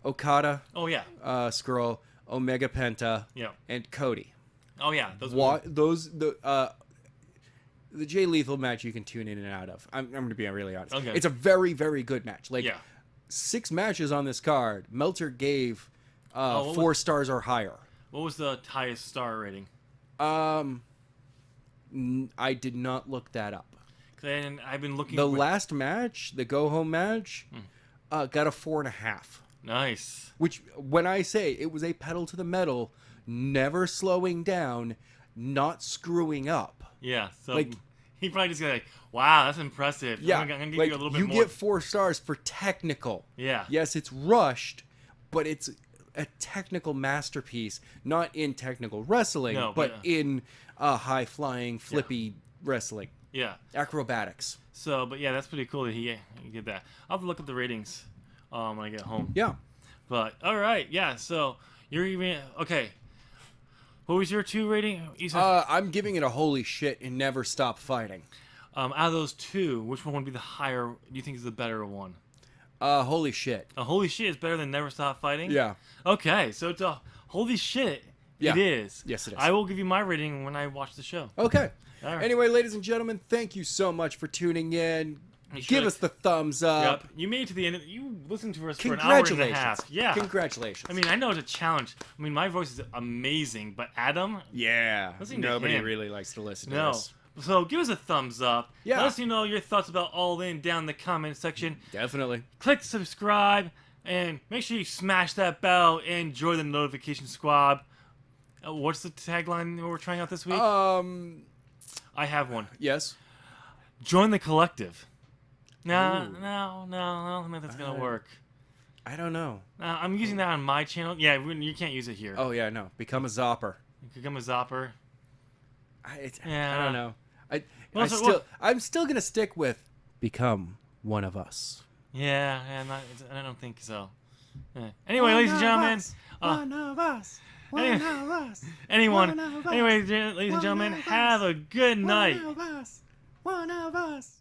Okada. Oh yeah. Skrull, Omega Penta. Yeah. And Cody. Oh yeah. The Jay Lethal match you can tune in and out of. I'm going to be really honest. Okay. It's a very, very good match. Like, 6 matches on this card. Meltzer gave 4 stars or higher. What was the highest star rating? I did not look that up. And I've been looking. The last match, the go home match, got a 4.5. Nice. Which, when I say it was a pedal to the metal, never slowing down, not screwing up. Yeah, so like, he probably just got like, wow, that's impressive. Yeah, I'm gonna give like, you a little bit you more. get 4 stars for technical. Yeah. Yes, it's rushed, but it's a technical masterpiece, not in technical wrestling, but in high flying, flippy wrestling. Yeah. Acrobatics. So, but yeah, that's pretty cool that he did that. I'll have to look at the ratings when I get home. Yeah. But all right, yeah. So you're even okay. What was your 2 rating? I'm giving it a holy shit and never stop fighting. Out of those 2, which one would be the higher? Do you think is the better one? Holy shit. Holy shit is better than never stop fighting. Yeah. Okay, so it's a holy shit. Yeah. It is. Yes, it is. I will give you my rating when I watch the show. Okay. All right. Anyway, ladies and gentlemen, thank you so much for tuning in. Give us the thumbs up. Yep. You made it to the end. You listened to us for an hour and a half. Yeah. Congratulations. I mean, I know it's a challenge. I mean, my voice is amazing, but Adam? Yeah. Nobody really likes to listen to us. So give us a thumbs up. Yeah. Let us know your thoughts about All In down in the comment section. Definitely. Click subscribe and make sure you smash that bell and join the notification squad. What's the tagline we're trying out this week? I have one. Yes. Join the collective. No, I don't think that's gonna work. I don't know. I'm using that on my channel. Yeah, you can't use it here. Oh yeah, no. Become a Zopper. Become a Zopper. I don't know. Well, I'm still gonna stick with become one of us. Yeah, I don't think so. Yeah. Anyway, ladies and gentlemen, one of us. Anyway, ladies and gentlemen, have a good night. One of us.